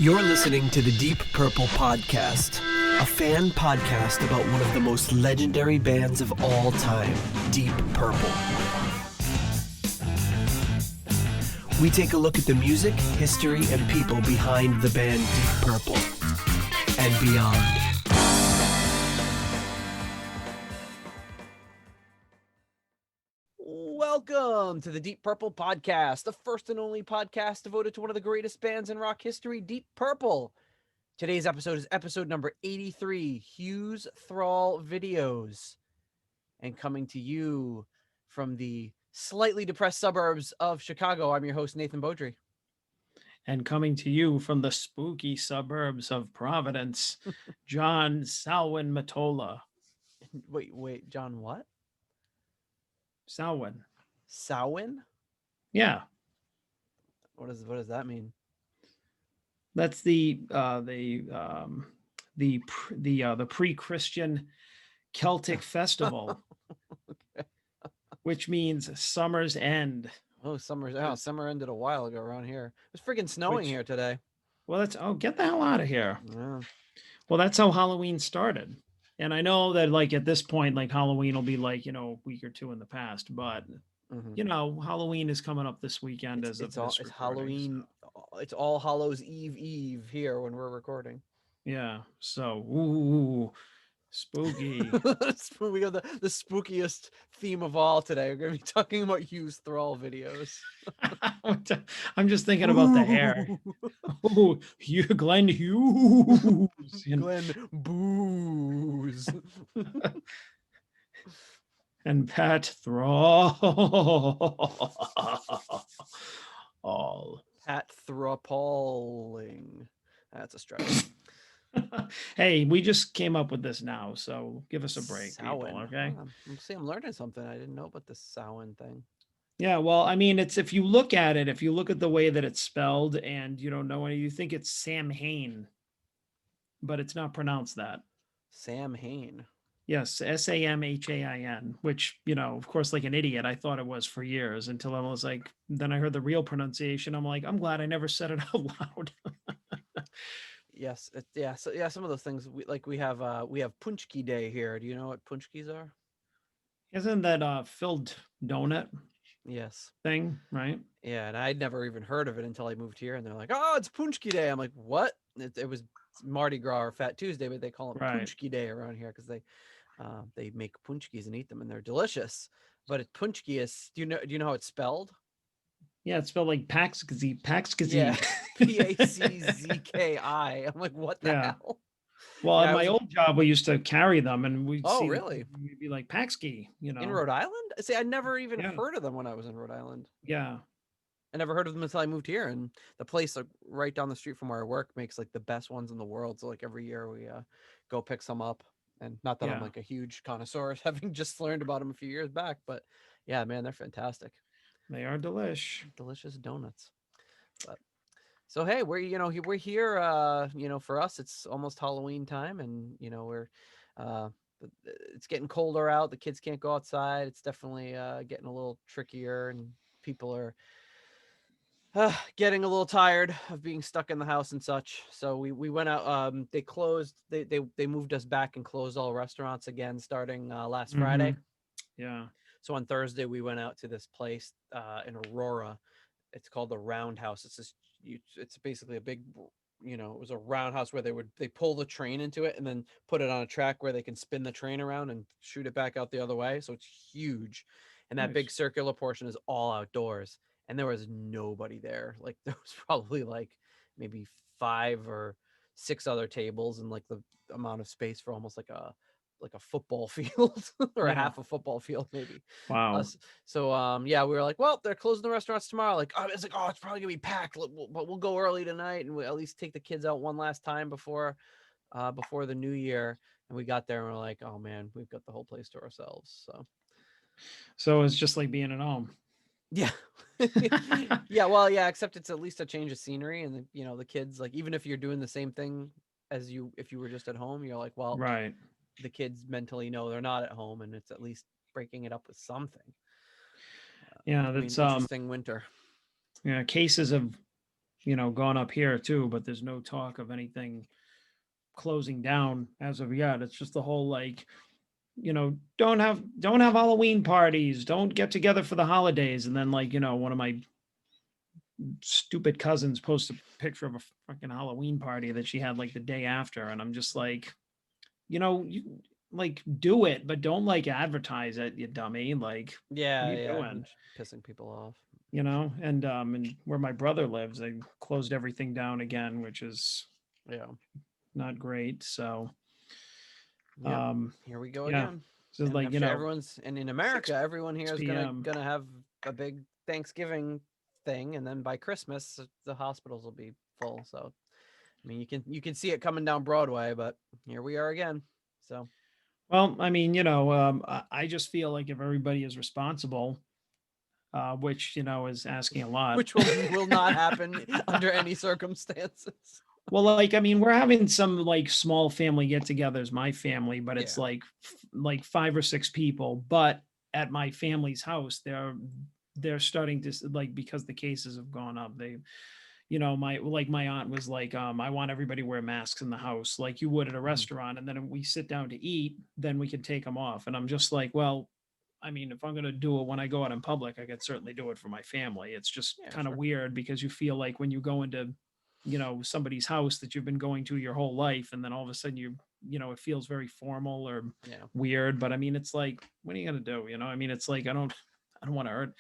You're listening to the Deep Purple Podcast, a fan podcast about one of the most legendary bands of all time, Deep Purple. We take a look at the music, history, and people behind the band Deep Purple and beyond. Welcome to the Deep Purple Podcast, the first and only podcast devoted to one of the greatest bands in rock history, Deep Purple. Today's episode is episode number 83, Hughes, Thrall videos. And coming to you from the slightly depressed suburbs of Chicago, I'm your host, Nathan Beaudry. And coming to you from the spooky suburbs of Providence, John Salwin Matola. Wait, John what? Salwin. Samhain? Yeah. What does that mean? That's the pre-Christian Celtic festival, Okay. which means summer's end. Oh, summer ended a while ago around here. It was freaking snowing here today. Well, get the hell out of here. Yeah. Well, that's how Halloween started. And I know that like at this point, like Halloween will be like, a week or two in the past, but Halloween is coming up this weekend It's Halloween. So. It's All Hallows Eve here when we're recording. Yeah. So, spooky. We got the spookiest theme of all today. We're going to be talking about Hughes Thrall videos. I'm just thinking about the hair. Oh, Glenn Hughes. Glenn Booze. And Pat Thrall. Pat Thrawpalling. That's a stretch. Hey, we just came up with this now, so give us a break, Samhain. people, okay? I'm learning something. I didn't know about the Samhain thing. Yeah, well, I mean, if you look at the way that it's spelled and you don't know any, you think it's Samhain, but it's not pronounced that. Samhain. Yes, Samhain, which, of course, like an idiot, I thought it was for years until I was like, then I heard the real pronunciation. I'm like, I'm glad I never said it out loud. Yes. Some of those things we have Punchki Day here. Do you know what Punchkis are? Isn't that filled donut? Yes. Thing, right? Yeah, and I'd never even heard of it until I moved here, and they're like, "Oh, it's Punchki Day." I'm like, "What?" It was Mardi Gras or Fat Tuesday, but they call it Punchki Day around here because they make punchkis and eat them, and they're delicious. But it's punchki is. Do you know how it's spelled? Yeah, it's spelled like Paxkazi. Yeah, Paczki. I'm like, what the hell? Well, at my old job, we used to carry them, and we'd see really? We'd be like Paxki, In Rhode Island? See, I never even heard of them when I was in Rhode Island. Yeah. I never heard of them until I moved here, and the place right down the street from where I work makes like the best ones in the world. So like every year we go pick some up, and not that I'm like a huge connoisseur, having just learned about them a few years back, but yeah, man, they're fantastic. They are delicious donuts. But so hey, we're here. For us, it's almost Halloween time, and we're it's getting colder out. The kids can't go outside. It's definitely getting a little trickier, and people are getting a little tired of being stuck in the house and such. So we went out. They closed. They moved us back and closed all restaurants again starting last Friday. Yeah. So on Thursday we went out to this place in Aurora. It's called the Roundhouse. It's basically a big, it was a roundhouse where they pull the train into it and then put it on a track where they can spin the train around and shoot it back out the other way. So it's huge, and that big circular portion is all outdoors. And there was nobody there. Like there was probably like maybe 5 or 6 other tables and like the amount of space for almost like a football field or a half a football field maybe. Wow. So we were like, well, they're closing the restaurants tomorrow. Like, it's probably gonna be packed, but we'll go early tonight and we'll at least take the kids out one last time before the new year. And we got there and we're like, oh man, we've got the whole place to ourselves. So it's just like being at home. Yeah. Except it's at least a change of scenery, and the kids, like, even if you're doing the same thing as if you were just at home, you're like, well, right, the kids mentally know they're not at home, and it's at least breaking it up with something. That's interesting winter. Yeah, cases of gone up here too, but there's no talk of anything closing down as of yet. It's just the whole like, don't have Halloween parties, don't get together for the holidays. And then like, one of my stupid cousins posted a picture of a fucking Halloween party that she had like the day after. And I'm just like, you like do it, but don't like advertise it, you dummy. Like, what are Yeah, you yeah, doing? pissing people off. And where my brother lives, they closed everything down again, which is Yeah. not great. So Yep. um Here we go yeah. again. So And like, I'm sure everyone's and in 6 America, everyone here is gonna p.m. gonna have a big Thanksgiving thing, and then by Christmas the hospitals will be full. So I mean you can see it coming down Broadway, but here we are again. So Well, I mean, I just feel like if everybody is responsible, which is asking a lot. which will not happen under any circumstances. Well, like, I mean, we're having some like small family get-togethers, my family, but it's Yeah. like 5 or 6 people. But at my family's house, they're starting to like, because the cases have gone up. My aunt was like, I want everybody to wear masks in the house like you would at a Mhm. restaurant, and then if we sit down to eat, then we can take them off. And I'm just like, well, I mean, if I'm going to do it when I go out in public, I could certainly do it for my family. It's just Yeah, kind of sure. weird because you feel like when you go into, somebody's house that you've been going to your whole life, and then all of a sudden it feels very formal or Yeah. weird. But I mean, it's like, what are you going to do? I mean, it's like, I don't want to hurt.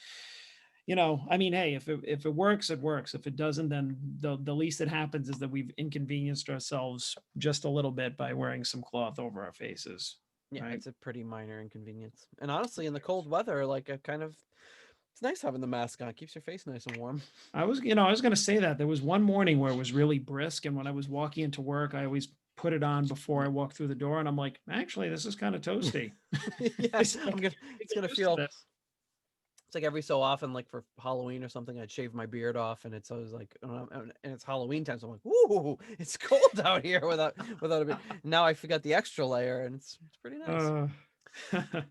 I mean, hey, if it works, it works. If it doesn't, then the least that happens is that we've inconvenienced ourselves just a little bit by wearing some cloth over our faces, Yeah, right? it's a pretty minor inconvenience. And honestly, in the cold weather, like a kind of it's nice having the mask on. It keeps your face nice and warm. I was going to say that there was one morning where it was really brisk, and when I was walking into work, I always put it on before I walk through the door, and I'm like, actually, this is kind of toasty. Yeah, It's like, it's get gonna used to feel this. it's like every so often, like for Halloween or something, I'd shave my beard off, and it's always like, and it's Halloween time, so I'm like, ooh, it's cold out here without a beard. Now I forgot the extra layer, and it's pretty nice. Uh,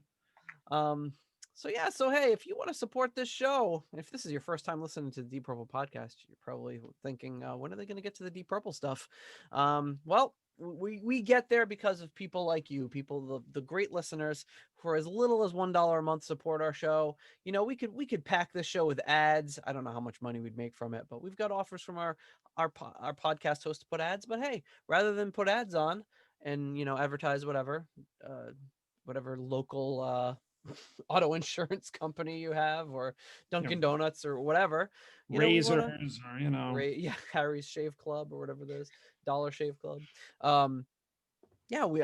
Um, so yeah, so hey, if you want to support this show, if this is your first time listening to the Deep Purple podcast, you're probably thinking, when are they going to get to the Deep Purple stuff? Well, we get there because of people like you, people the great listeners. For as little as $1 a month, support our show. We could pack this show with ads. I don't know how much money we'd make from it, but we've got offers from our podcast host to put ads. But hey, rather than put ads on and advertise uh, whatever local auto insurance company you have, or you know, Dunkin' Donuts or whatever, we want to razors, or rate, yeah, Harry's Shave Club or whatever this Dollar Shave Club. Um, yeah, we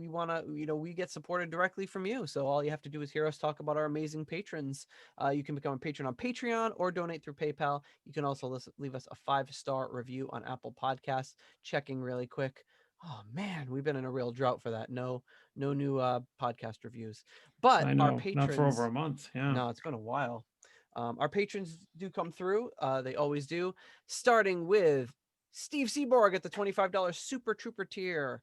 want to, we get supported directly from you. So all you have to do is hear us talk about our amazing patrons. You can become a patron on Patreon or donate through PayPal. You can also leave us a 5-star review on Apple Podcasts. Checking really quick. Oh man, we've been in a real drought for that. No new podcast reviews. But I our know, not for over patrons, a month. Yeah. no, it's been a while. Our patrons do come through. They always do. Starting with Steve Seaborg at the $25 Super Trooper tier,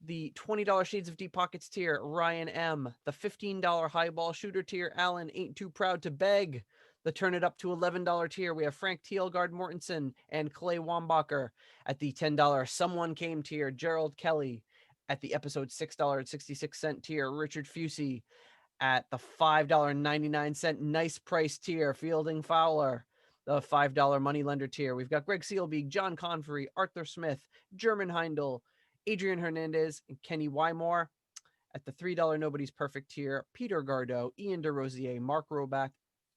the $20 Shades of Deep Pockets tier, Ryan M. The $15 Highball Shooter tier, Alan Ain't Too Proud to Beg. The Turn It Up to $11 tier, we have Frank Thielgard Mortensen and Clay Wambacher. At the $10 Someone Came tier, Gerald Kelly. At the episode $6.66 tier, Richard Fusey. At the $5.99 Nice Price tier, Fielding Fowler. The $5 Moneylender tier, we've got Greg Seelbeek, John Convery, Arthur Smith, German Heindel, Adrian Hernandez, and Kenny Wymore. At the $3 Nobody's Perfect tier, Peter Gardeau, Ian DeRosier, Mark Roback,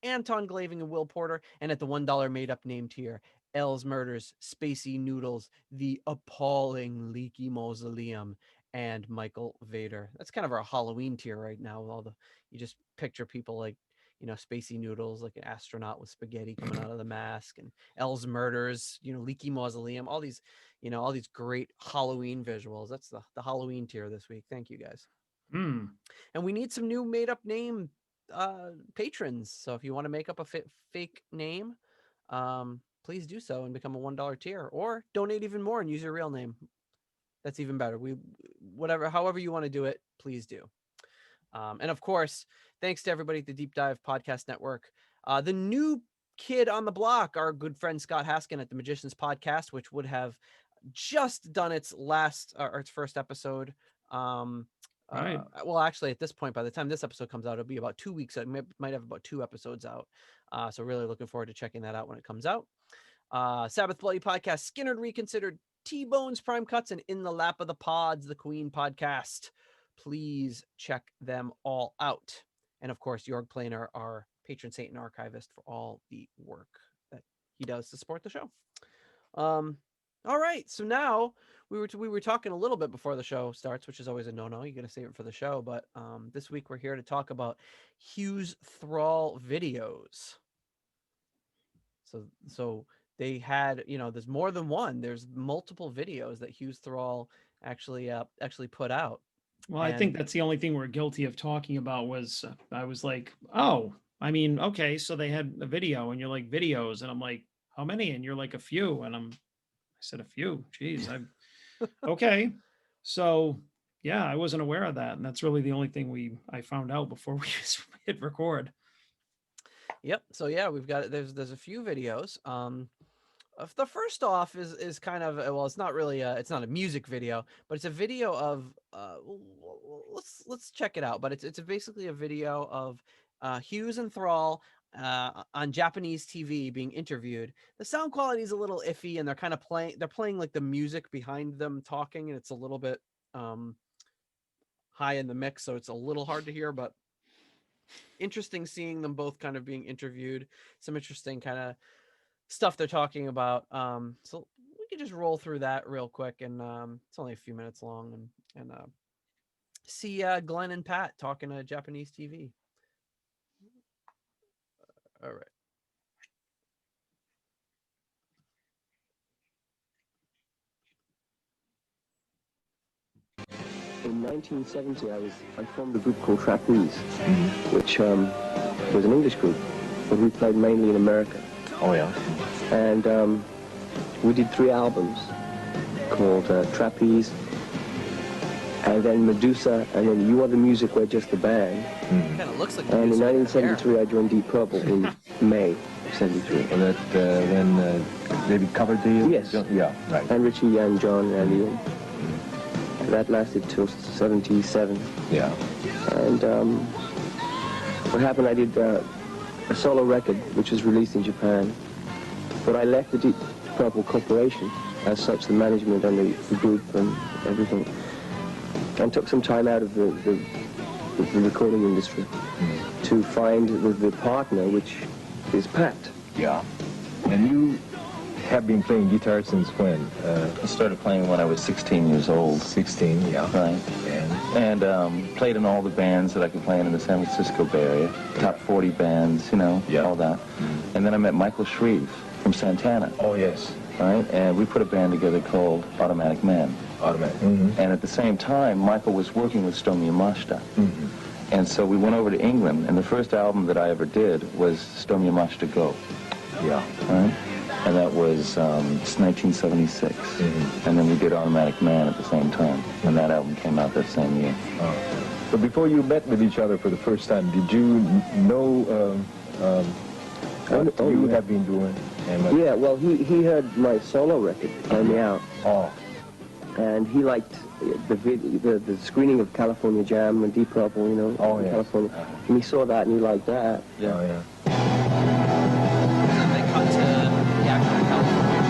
Anton Glaving, and Will Porter. And at the $1 made up name tier, L's Murders, Spacey Noodles, The Appalling Leaky Mausoleum, and Michael Vader. That's kind of our Halloween tier right now. With all you just picture people like, Spacey Noodles, like an astronaut with spaghetti coming out of the mask, and L's Murders, Leaky Mausoleum, all these great Halloween visuals. That's the Halloween tier this week. Thank you guys. Hmm. And we need some new made up name patrons. So if you want to make up a fake name, please do so and become a $1 tier, or donate even more and use your real name. That's even better. However you want to do it, please do. And of course, thanks to everybody at the Deep Dive Podcast Network. The new kid on the block, our good friend Scott Haskin at the Magicians Podcast, which would have just done its or its first episode. Right. Well, actually, at this point, by the time this episode comes out, it'll be about 2 weeks. It might have about 2 episodes out. So really looking forward to checking that out when it comes out. Sabbath Bloody Podcast, Skinnered Reconsidered, T-Bones Prime Cuts, and In the Lap of the Pods, the Queen Podcast. Please check them all out. And of course, Jorg Planer, our patron saint and archivist, for all the work that he does to support the show. All right, so now we were talking a little bit before the show starts, which is always a no-no. You got to save it for the show. But this week we're here to talk about Hughes Thrall videos. So they had, there's more than one. There's multiple videos that Hughes Thrall actually put out. Well, I think that's the only thing we're guilty of talking about was I was like, oh, I mean, okay, so they had a video, and you're like, videos, and I'm like, how many? And you're like, a few, and I said a few. Geez, okay. So yeah, I wasn't aware of that, and that's really the only thing I found out before we hit record. Yep. So yeah, we've got there's a few videos. The first off is kind of, well, it's not really it's not a music video, but it's a video of let's check it out. But it's basically a video of Hughes and Thrall on Japanese TV being interviewed. The sound quality is a little iffy, and they're playing like the music behind them talking, and it's a little bit high in the mix, so it's a little hard to hear, but interesting seeing them both kind of being interviewed. Some interesting kind of stuff they're talking about. So we can just roll through that real quick, and it's only a few minutes long, and see Glenn and Pat talking to Japanese TV. All right. In 1970, I formed a group called Trapeze, which was an English group, but we played mainly in America. Oh, yeah. And we did 3 albums called Trapeze, and then Medusa, and then You Are the Music, We're Just the Band. Kind of looks like. And in 1973, I joined Deep Purple in May of 73. And that then David Coverdale? Yes. Yeah, right. And Ritchie and John and Lynn. That lasted till 77. Yeah. And what happened, I did a solo record, which was released in Japan. But I left the Deep Purple Corporation, as such, the management and the group and everything, and took some time out of the recording industry to find the partner, which is Pat. Yeah. And you have been playing guitar since when? I started playing when I was 16 years old. 16, yeah. Right. And played in all the bands that I could play in the San Francisco Bay Area. Top 40 bands, Yeah. all that. And then I met Michael Shreve from Santana. Oh, yes. Right? And we put a band together called Automatic Man. Automatic. And at the same time, Michael was working with Stomy Yamashita. And so we went over to England, and the first album that I ever did was Stomy Yamashita Go. Yeah. Right? And that was 1976. And then we did Automatic Man at the same time. And that album came out that same year. But before you met with each other for the first time, did you know what you have been doing? And Yeah, well, he heard my solo record, Play Me Out. Oh. And he liked the screening of California Jam and Deep Purple, Oh, in yeah. California. And he saw that and he liked that. Yeah. Oh, yeah. And they cut to the actual California.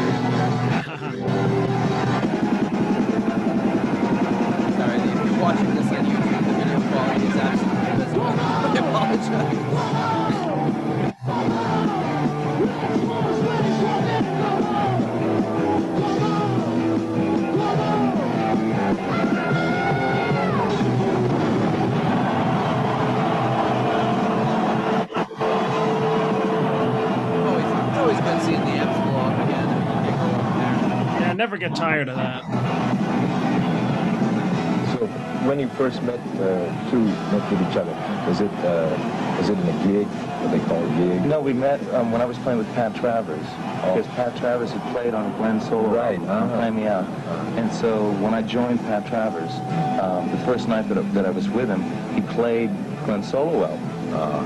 Sorry, if you're watching this on YouTube, the video quality is absolutely abysmal. I apologize. It's always good seeing the amps blow up again and they go up there. Yeah, never get tired of that. So when you first met with each other, was it in a gig, what they call a gig? No, we met when I was playing with Pat Travers. Because Pat Travers had played on a Glenn solo Right, album, Play Me Out. And so when I joined Pat Travers, the first night that I was with him, he played Glenn solo album.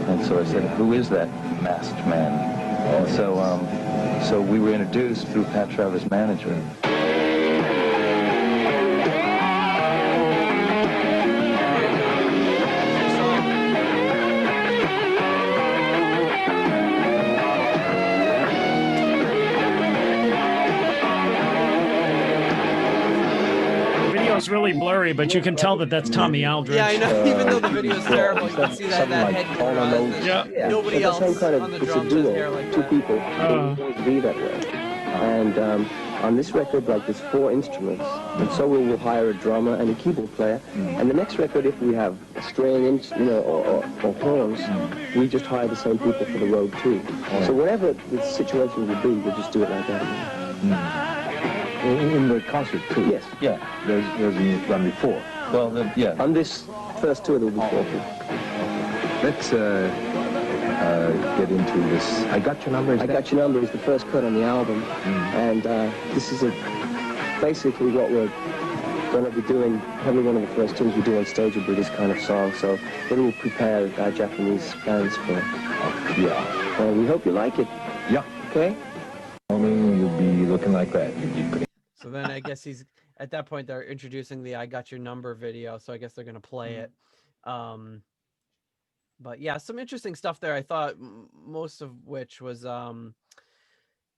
And so I said, who is that masked man? And so we were introduced through Pat Trevor's manager. It's really blurry, but you can tell that that's Tommy Aldridge. Yeah, I know. Even though the video is terrible, you can see that like head all gear. Yeah. Nobody It's the else same kind of, on the it's a drums has duo, hair like two that. people. It will always be that way. And on this record, like, there's 4 instruments, and so we will hire a drummer and a keyboard player. And the next record, if we have a string, or horns, we just hire the same people for the road too. So whatever the situation would be, we'll just do it like that. In the concert too? Yes. Yeah, there's going to be 4. Well, yeah. On this first tour, there will be 4 people. Let's get into this. I Got Your Number. I Got Your Number is the first cut on the album, and this is basically what we're going to be doing. Probably one of the first tunes we do on stage will be this kind of song, so it will prepare our Japanese fans for it. Yeah. And we hope you like it. Yeah. Okay? You'll be looking like that. So then I guess at that point they're introducing the I Got Your Number video, so I guess they're going to play it. But yeah, some interesting stuff there. I thought most of which was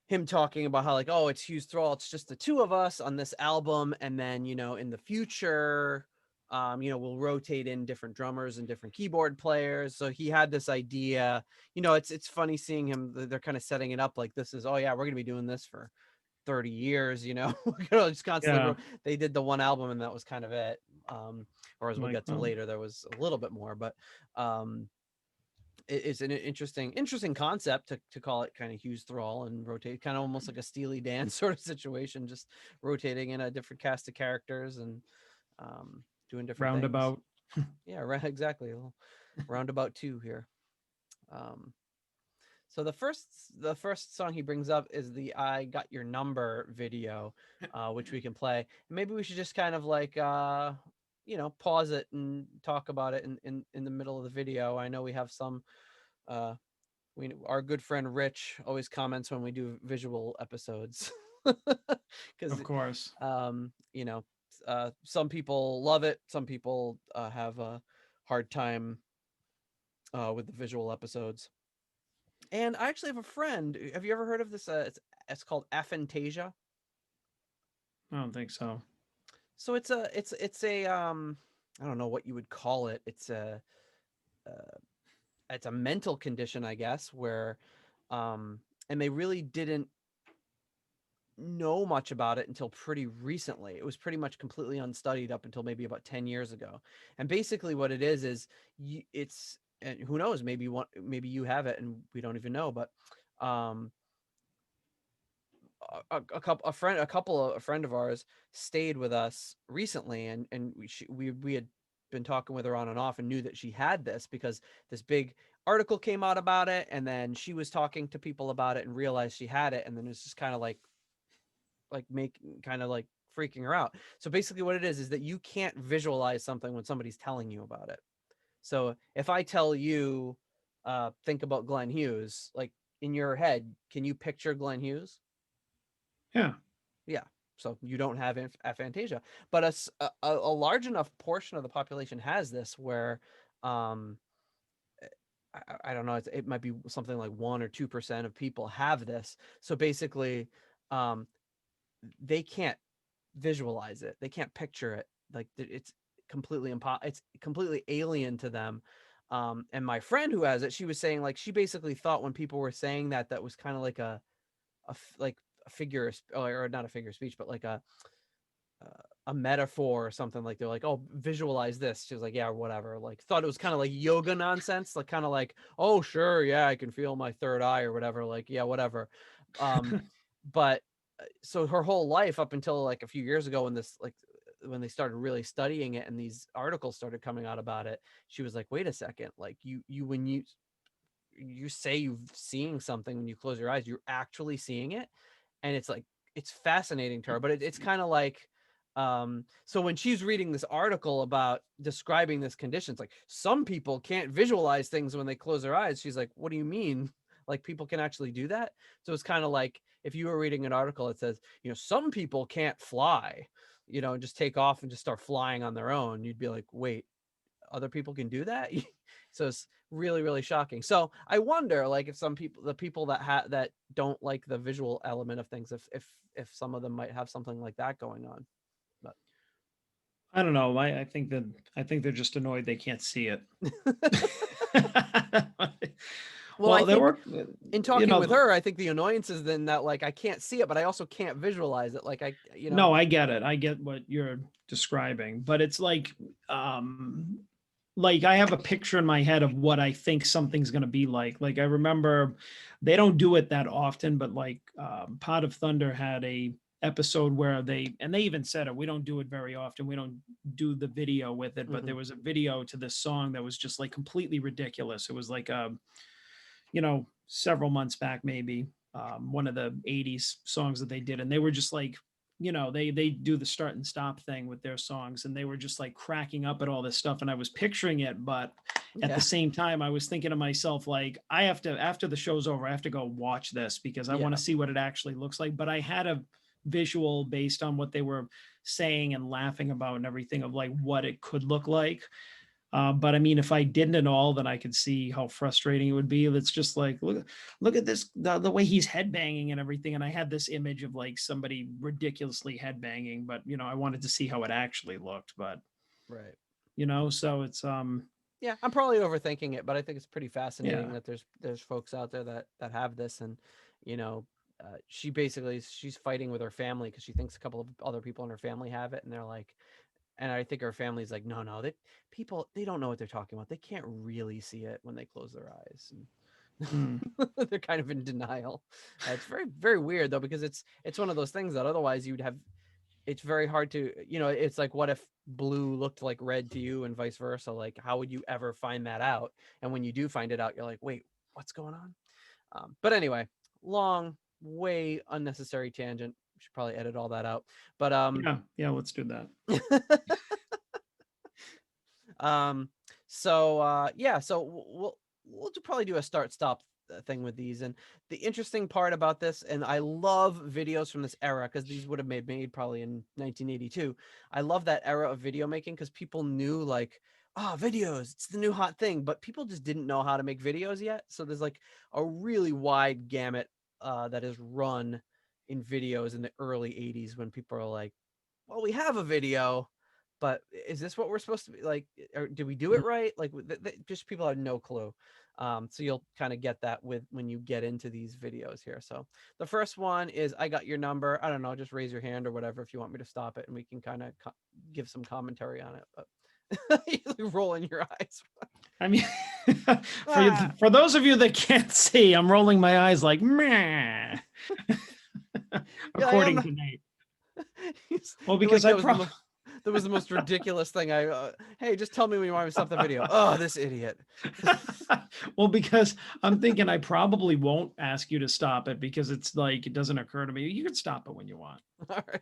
him talking about how, like, oh, it's Hughes Thrall, it's just the 2 of us on this album, and then, you know, in the future, you know, we'll rotate in different drummers and different keyboard players. So he had this idea, you know, it's funny seeing him, they're kind of setting it up like this is, oh yeah, we're going to be doing this for 30 years, you know. Just constantly they did the one album and that was kind of it. Or as we'll get to later, there was a little bit more, but it's an interesting concept to call it kind of Hughes Thrall and rotate, kind of almost like a Steely Dan sort of situation, just rotating in a different cast of characters and doing different roundabout things. Yeah, right, exactly. Roundabout 2 here. So the first song he brings up is the I Got Your Number video, which we can play. Maybe we should just kind of like, you know, pause it and talk about it in the middle of the video. I know we have some, our good friend Rich always comments when we do visual episodes. Of course. You know, some people love it. Some people have a hard time with the visual episodes. And I actually have a friend. Have you ever heard of this? It's called aphantasia. I don't think so. So it's a I don't know what you would call it. It's a mental condition, I guess, where and they really didn't know much about it until pretty recently. It was pretty much completely unstudied up until maybe about 10 years ago. And basically what it is it's, and who knows, maybe you have it and we don't even know, but a friend of ours stayed with us recently, and we had been talking with her on and off and knew that she had this because this big article came out about it, and then she was talking to people about it and realized she had it, and then it's just kind of like freaking her out. So basically what it is that you can't visualize something when somebody's telling you about it. So if I tell you, think about Glenn Hughes, like in your head, can you picture Glenn Hughes? Yeah. Yeah. So you don't have aphantasia, but a large enough portion of the population has this where, I don't know, it might be something like 1 or 2% of people have this. So basically, they can't visualize it. They can't picture it. Like it's completely it's completely alien to them. And my friend who has it, she was saying, like, she basically thought when people were saying that was kind of like a figure, or not a figure of speech, but like a metaphor or something. Like they're like, oh, visualize this. She was like, yeah, whatever. Like thought it was kind of like yoga nonsense, like kind of like, oh sure, yeah, I can feel my third eye or whatever. Like, yeah, whatever. But so her whole life up until like a few years ago, when they started really studying it and these articles started coming out about it, she was like, wait a second, like when you say you're seeing something, when you close your eyes, you're actually seeing it. And it's like, it's fascinating to her, but it's kind of like, so when she's reading this article about describing this condition, it's like some people can't visualize things when they close their eyes. She's like, what do you mean? Like people can actually do that. So it's kind of like if you were reading an article, it says, you know, some people can't fly, you know, and just take off and just start flying on their own. You'd be like, wait, other people can do that? So it's really, really shocking. So I wonder, like, if some people, the people that don't like the visual element of things, if some of them might have something like that going on. But I don't know. I think they're just annoyed they can't see it. well, I Well, there think were, in you talking know, with her, I think the annoyance is then that like I can't see it, but I also can't visualize it. Like no, I get it. I get what you're describing, but it's like I have a picture in my head of what I think something's going to be like. Like I remember they don't do it that often, but like Pot of Thunder had a episode where they even said it, we don't do it very often. We don't do the video with it, but there was a video to this song that was just like completely ridiculous. It was like you know, several months back, maybe one of the 80s songs that they did. And they were just like, you know, they do the start and stop thing with their songs. And they were just like cracking up at all this stuff. And I was picturing it, but at the same time, I was thinking to myself, like, I have to, after the show's over, I have to go watch this because I want to see what it actually looks like. But I had a visual based on what they were saying and laughing about and everything of like what it could look like. But I mean, if I didn't at all, then I could see how frustrating it would be. It's just like, look at this, the way he's headbanging and everything. And I had this image of like somebody ridiculously headbanging, but you know, I wanted to see how it actually looked, but right. you know, so it's, yeah, I'm probably overthinking it, but I think it's pretty fascinating Yeah. that there's folks out there that have this. And, you know, she's fighting with her family because she thinks a couple of other people in her family have it. And they're like, and I think her family's like, no, they don't know what they're talking about. They can't really see it when they close their eyes. And they're kind of in denial. It's very, very weird though, because it's one of those things that otherwise you'd have, it's very hard to, you know, it's like, what if blue looked like red to you and vice versa? Like, how would you ever find that out? And when you do find it out, you're like, wait, what's going on? But anyway, long, way unnecessary tangent. We should probably edit all that out. But yeah, let's do that. So we'll probably do a start stop thing with these. And the interesting part about this, and I love videos from this era because these would have made probably in 1982. I love that era of video making because people knew like, videos, it's the new hot thing, but people just didn't know how to make videos yet. So there's like a really wide gamut that is run in videos in the early 80s when people are like, well, we have a video, but is this what we're supposed to be like? Or do we do it right? Like just people have no clue. So you'll kind of get that when you get into these videos here. So the first one is I got your number. I don't know, just raise your hand or whatever if you want me to stop it, and we can kind of give some commentary on it. But you're rolling your eyes. I mean, for those of you that can't see, I'm rolling my eyes like meh. According to Nate. Well, because like that was the most ridiculous thing. Hey, just tell me when you want me to stop the video. Oh, this idiot. Well, because I'm thinking I probably won't ask you to stop it because it's like, it doesn't occur to me. You can stop it when you want. All right.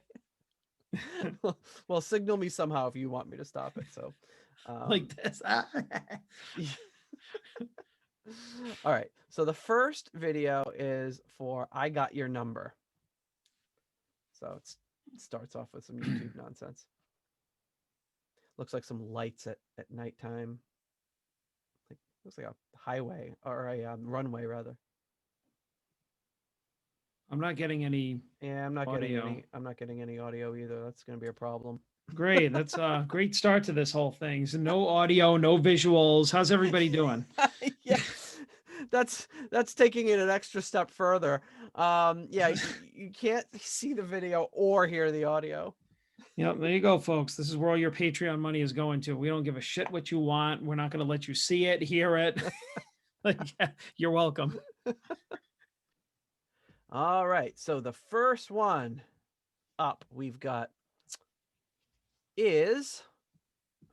Well, signal me somehow if you want me to stop it. So like this. All right. So the first video is for I Got Your Number. So it starts off with some YouTube nonsense. Looks like some lights at nighttime. Looks like a highway or a runway rather. I'm not getting any. Yeah, I'm not audio. getting any audio either. That's going to be a problem. Great. That's a great start to this whole thing. So no audio, no visuals. How's everybody doing? Yeah. That's taking it an extra step further. Yeah, you can't see the video or hear the audio. Yep, there you go, folks. This is where all your Patreon money is going to. We don't give a shit what you want. We're not going to let you see it, hear it. Like, yeah, you're welcome. All right. So the first one up we've got is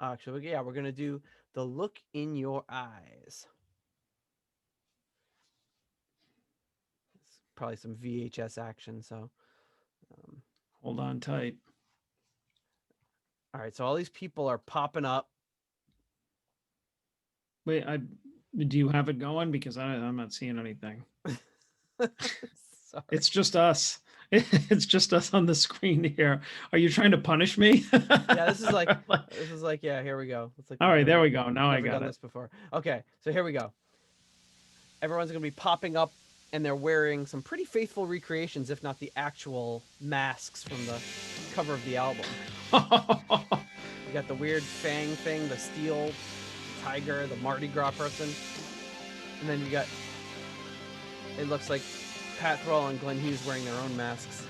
actually, yeah, we're going to do The Look in Your Eyes. It's probably some VHS action. So hold on tight. All right, so all these people are popping up. Wait, Do you have it going? Because I'm not seeing anything. Sorry. It's just us. It's just us on the screen here. Are you trying to punish me? Yeah, this is like, yeah, here we go. It's like All we've right, there never- we go. Now I never got done it. this before. Okay, so here we go. Everyone's gonna be popping up, and they're wearing some pretty faithful recreations, if not the actual masks from the cover of the album. You got the weird fang thing, the steel tiger, the Mardi Gras person, and then you got. It looks like Pat Thrall and Glenn Hughes wearing their own masks.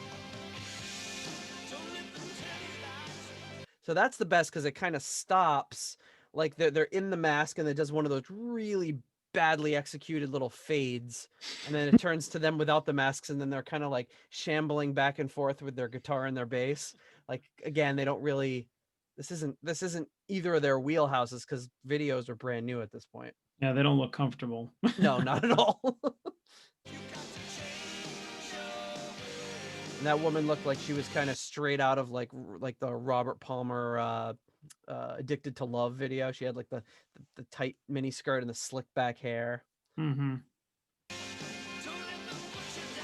So that's the best because it kind of stops, like they're in the mask and it does one of those really badly executed little fades, and then it turns to them without the masks, and then they're kind of like shambling back and forth with their guitar and their bass. Like again, they don't really. This isn't either of their wheelhouses because videos are brand new at this point. Yeah, they don't look comfortable. No, not at all. And that woman looked like she was kind of straight out of like the Robert Palmer Addicted to Love video. She had like the tight mini skirt and the slick back hair. Mm-hmm.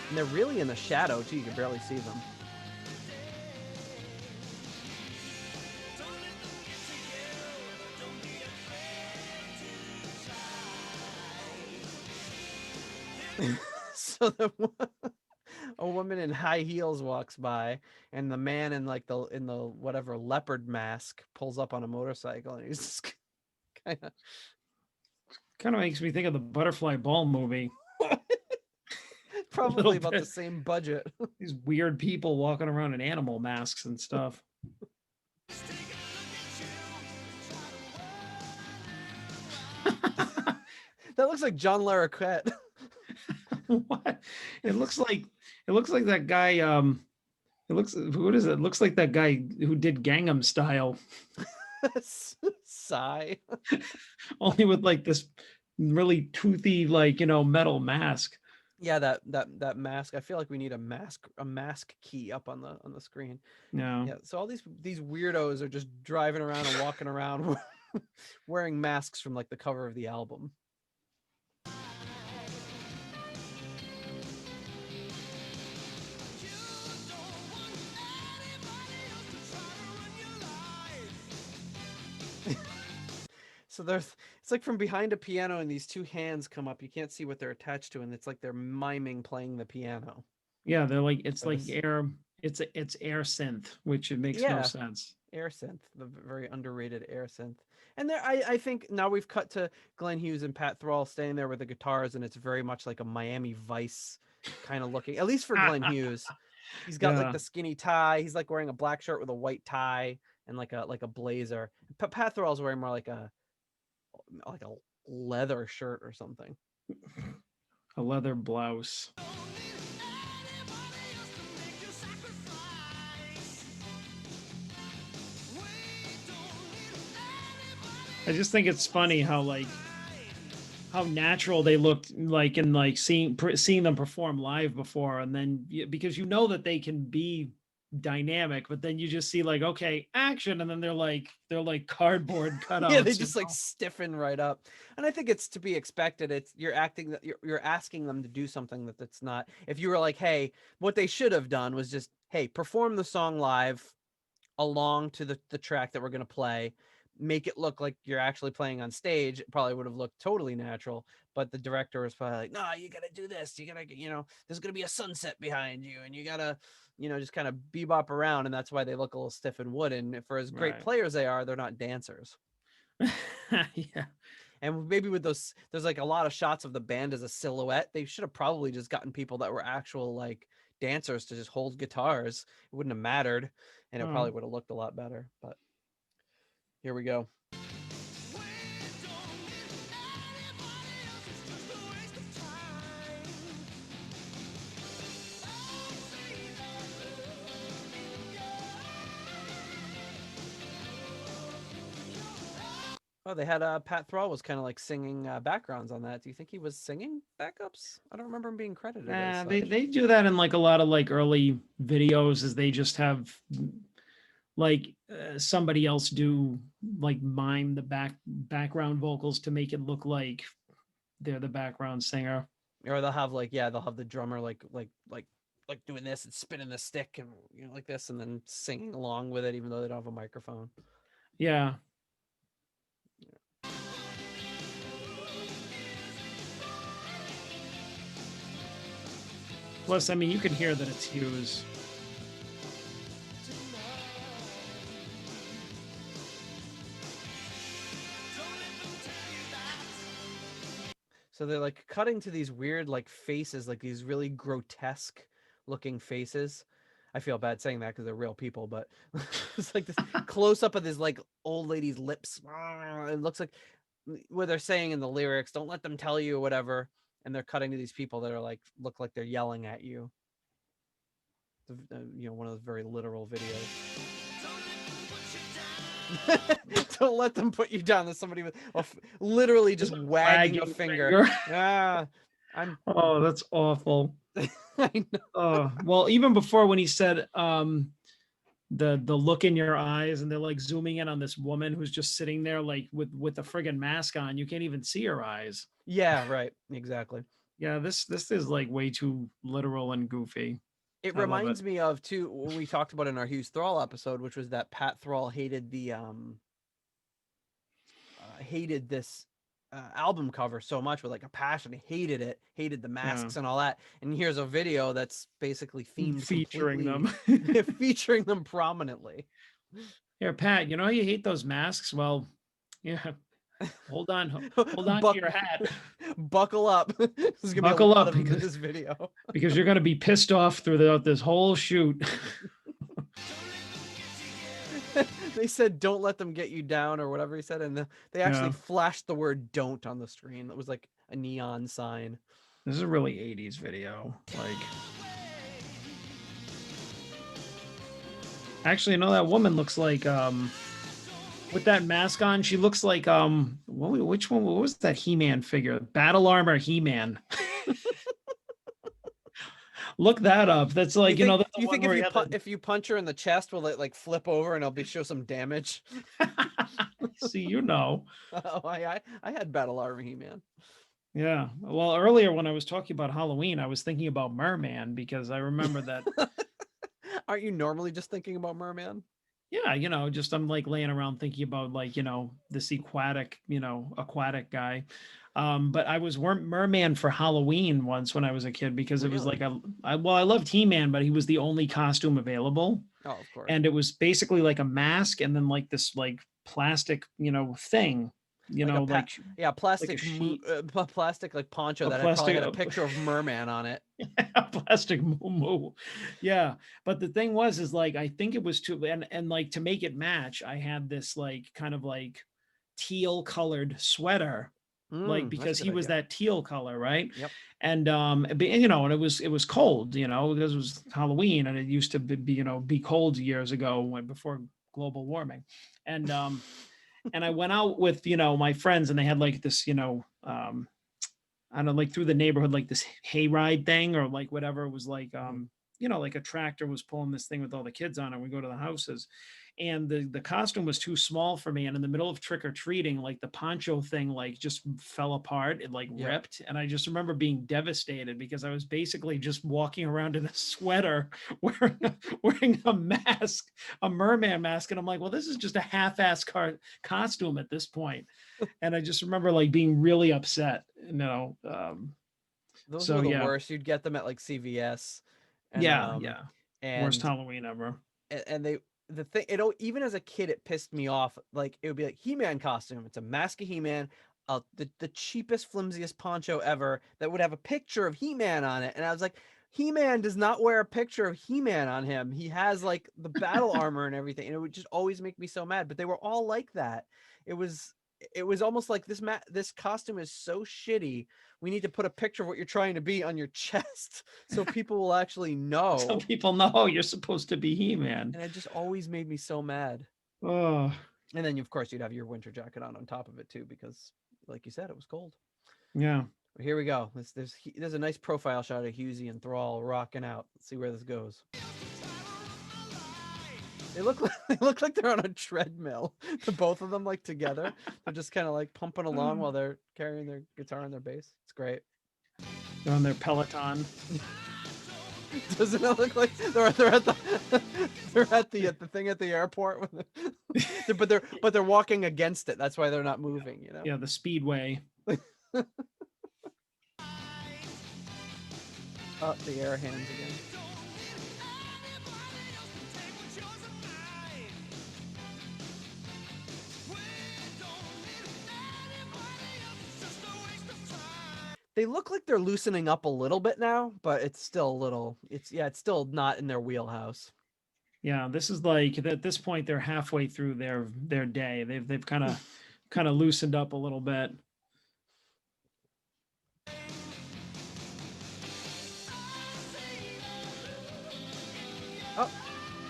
And they're really in the shadow too. You can barely see them. So a woman in high heels walks by, and the man in like the whatever leopard mask pulls up on a motorcycle, and he's just Kind of makes me think of the Butterfly Ball movie. probably about bit. the same budget. These weird people walking around in animal masks and stuff. That looks like John Larroquette. What? It looks like that guy. It looks. What is it? It looks like that guy who did Gangnam Style, Sigh. only with like this really toothy, like metal mask. Yeah, that mask. I feel like we need a mask key up on the screen. No. Yeah. So all these weirdos are just driving around and walking around wearing masks from like the cover of the album. So it's like from behind a piano and these two hands come up. You can't see what they're attached to, and it's like they're miming playing the piano. Yeah, they're like it's Or like this- air. It's air synth, which it makes no Yeah. sense. Air synth, the very underrated air synth. And there, I think now we've cut to Glenn Hughes and Pat Thrall standing there with the guitars, and it's very much like a Miami Vice kind of looking, at least for Glenn Hughes. He's got Yeah. like the skinny tie. He's like wearing a black shirt with a white tie and like a blazer. Pat Thrall's wearing more like a leather shirt or something. A leather blouse. I just think it's funny how natural they looked like in like seeing them perform live before, and then because that they can be dynamic, but then you just see like, okay, action, and then they're like cardboard cutouts. Yeah, they just like stiffen right up. And I think it's to be expected. It's you're asking them to do something that's not. If you were like, hey, what they should have done was just, hey, perform the song live along to the track that we're going to play, make it look like you're actually playing on stage. It probably would have looked totally natural, but the director was probably like, no, you got to do this. You got to, there's going to be a sunset behind you, and you got to, just kind of bebop around. And that's why they look a little stiff and wooden. For as great Right. players they are, they're not dancers. Yeah. And maybe with there's like a lot of shots of the band as a silhouette. They should have probably just gotten people that were actual like dancers to just hold guitars. It wouldn't have mattered, and it Oh. probably would have looked a lot better. But here we go. Oh, they had Pat Thrall was kind of like singing backgrounds on that. Do you think he was singing backups? I don't remember him being credited. As They such. they do that in like a lot of like early videos, is they just have like somebody else do like mime the background vocals to make it look like they're the background singer. Or they'll have like, yeah, they'll have the drummer like doing this and spinning the stick and like this, and then singing along with it, even though they don't have a microphone. Yeah. Plus, I mean, you can hear that it's Hughes. So they're like cutting to these weird like faces, like these really grotesque looking faces. I feel bad saying that because they're real people, but it's like this close up of this like old lady's lips. It looks like what they're saying in the lyrics, don't let them tell you or whatever. And they're cutting to these people that are like, look like they're yelling at you. One of those very literal videos. Don't let them put you down. There's somebody with literally just wagging a finger. Oh, that's awful. I know. Oh, well, even before when he said the look in your eyes, and they're like zooming in on this woman who's just sitting there like with the friggin' mask on, you can't even see her eyes. Yeah, right. Exactly. Yeah, this is like way too literal and goofy. It reminds me of too what we talked about in our Hughes Thrall episode, which was that Pat Thrall hated the hated this album cover so much with like a passion. He hated it, hated the masks and all that. And here's a video that's basically themed featuring them, featuring them prominently. Here, Pat, you know you hate those masks. Well, yeah. Hold on to your hat. Buckle up. There's gonna Buckle be a lot up of this video because you're gonna be pissed off throughout this whole shoot. They said, "Don't let them get you down," or whatever he said, and they actually flashed the word "don't" on the screen. That was like a neon sign. This is a really 80s video. Like, actually, no, that woman looks like with that mask on, she looks like which one? What was that He-Man figure? Battle Armor He-Man. Look that up. That's like, you think if you punch her in the chest, will it like flip over and it'll show some damage? See, Oh, I had Battle Armor He-Man. Yeah. Well, earlier when I was talking about Halloween, I was thinking about Merman because I remember that. Aren't you normally just thinking about Merman? Yeah, just I'm like laying around thinking about like, this aquatic guy. But I was Merman for Halloween once when I was a kid because it was like I loved He-Man, but he was the only costume available. Oh, of course. And it was basically like a mask and then like this like plastic, thing. Plastic plastic like poncho that probably had a picture of Merman on it. A plastic moo. Yeah, but the thing is like I think it was too and like to make it match, I had this like kind of like teal colored sweater, like because he was that teal color, right? Yep. And and it was cold, because it was Halloween and it used to be cold years ago before global warming, and and I went out with, my friends and they had like this, I don't know, like through the neighborhood, like this hayride thing or like whatever. It was like, like a tractor was pulling this thing with all the kids on it. We go to the houses and the costume was too small for me. And in the middle of trick or treating, like the poncho thing, like just fell apart. It like ripped. And I just remember being devastated because I was basically just walking around in a sweater wearing a mask, a merman mask. And I'm like, well, this is just a half-ass costume at this point. And I just remember like being really upset, Those were the worst. You'd get them at like CVS. And, and worst Halloween ever. And even as a kid, it pissed me off. Like it would be like He-Man costume. It's a mask of He-Man, the cheapest, flimsiest poncho ever that would have a picture of He-Man on it. And I was like, He-Man does not wear a picture of He-Man on him. He has like the battle armor and everything. And it would just always make me so mad. But they were all like that. It was almost like this costume is so shitty. We need to put a picture of what you're trying to be on your chest so people will actually know. So people know you're supposed to be He-Man. And it just always made me so mad. Oh. And then of course you'd have your winter jacket on top of it too, because like you said, it was cold. Yeah. But here we go. There's a nice profile shot of Hughesy and Thrall rocking out. Let's see where this goes. They look like they're on a treadmill. The both of them like together. They're just kind of like pumping along while they're carrying their guitar and their bass. It's great. They're on their Peloton. Doesn't it look like they're at the they're at the thing at the airport with but they're walking against it. That's why they're not moving, you know. Yeah, the Speedway. Oh, the air hands again. They look like they're loosening up a little bit now, but it's still a little. It's still not in their wheelhouse. Yeah, this is like at this point they're halfway through their day. They've kind of loosened up a little bit. Oh,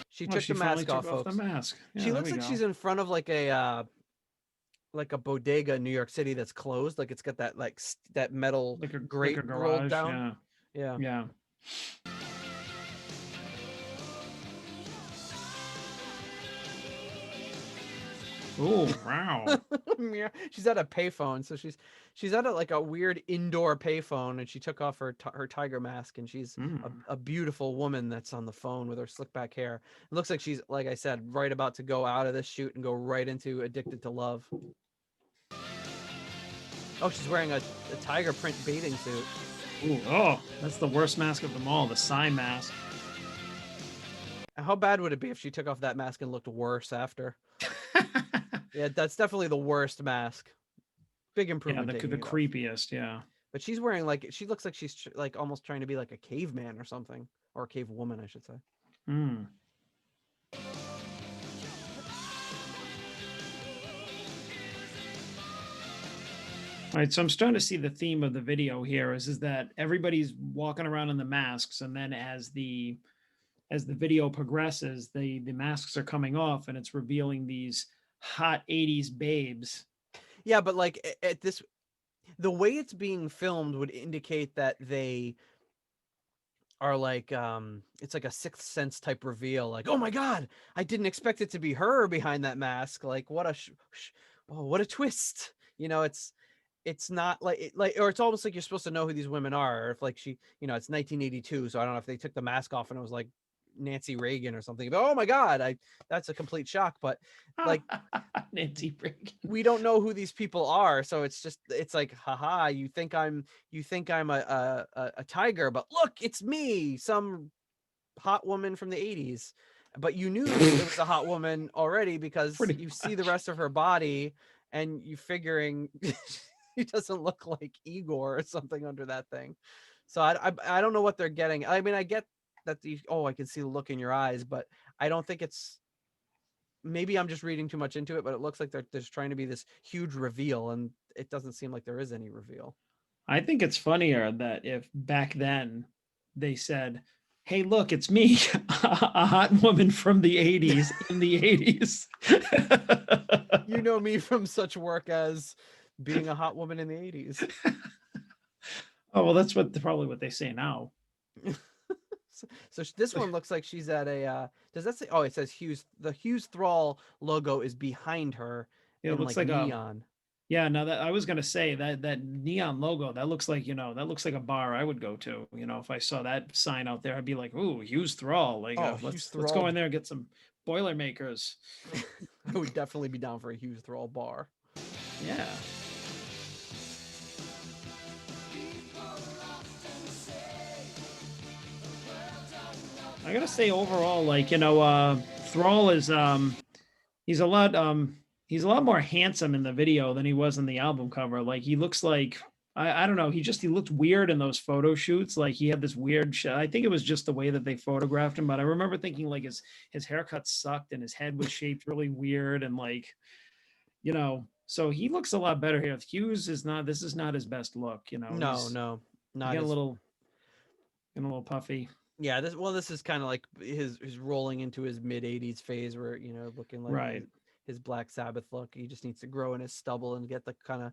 she took the mask off, folks. The mask. Yeah, she looks like she's in front of like a bodega in New York City that's closed. Like it's got that that metal grate like a garage, rolled down. Yeah. Oh wow! She's at a payphone, so she's at like a weird indoor payphone, and she took off her tiger mask, and she's a beautiful woman that's on the phone with her slick back hair. It looks like she's, like I said, right about to go out of this shoot and go right into Addicted to Love. Oh, she's wearing a tiger print bathing suit. Ooh, oh, that's the worst mask of them all, the Psy mask. How bad would it be if she took off that mask and looked worse after? Yeah, that's definitely the worst mask. Big improvement. Yeah, the creepiest, yeah. But she's wearing she looks like she's like almost trying to be like a caveman or something, or a cave woman, I should say. All right, so I'm starting to see the theme of the video here is that everybody's walking around in the masks, and then as the video progresses, the masks are coming off, and it's revealing these hot 80s babes. Yeah, but like at this, the way it's being filmed would indicate that they are like it's like a Sixth Sense type reveal, like, oh my god, I didn't expect it to be her behind that mask, like what a twist, you know. It's not like or it's almost like you're supposed to know who these women are, or if like she, you know, it's 1982, so I don't know if they took the mask off and it was like Nancy Reagan or something. But, oh my god, that's a complete shock. But like Nancy Reagan, we don't know who these people are, so it's like, haha, you think I'm a tiger, but look, it's me, some hot woman from the 80s. But you knew it was a hot woman already because you see the rest of her body and you figuring he doesn't look like Igor or something under that thing. So I don't know what they're getting. I mean, I get that I can see the look in your eyes, but I don't think it's, maybe I'm just reading too much into it, but it looks like there's trying to be this huge reveal, and it doesn't seem like there is any reveal. I think it's funnier that if back then they said, hey, look, it's me, a hot woman from the 80s in the 80s. You know me from such work as being a hot woman in the 80s. Oh, well, that's probably what they say now. So this one looks like she's at a, does that say, oh, it says Hughes. The Hughes Thrall logo is behind her. It looks like neon. Yeah, no, that I was gonna say that neon logo, that looks like, that looks like a bar I would go to. If I saw that sign out there, I'd be like, ooh, Hughes Thrall. Like, let's go in there and get some Boilermakers. I would definitely be down for a Hughes Thrall bar. Yeah. I gotta say, overall, like, Thrall is he's a lot more handsome in the video than he was in the album cover. Like, he looks like, I don't know, he looked weird in those photo shoots. Like, he had this weird I think it was just the way that they photographed him, but I remember thinking like his haircut sucked and his head was shaped really weird, and like, so he looks a lot better here. Hughes this is not his best look, No, not a little puffy. Yeah, this is kind of like his rolling into his mid 80s phase where, looking like right. His Black Sabbath look. He just needs to grow in his stubble and get the kind of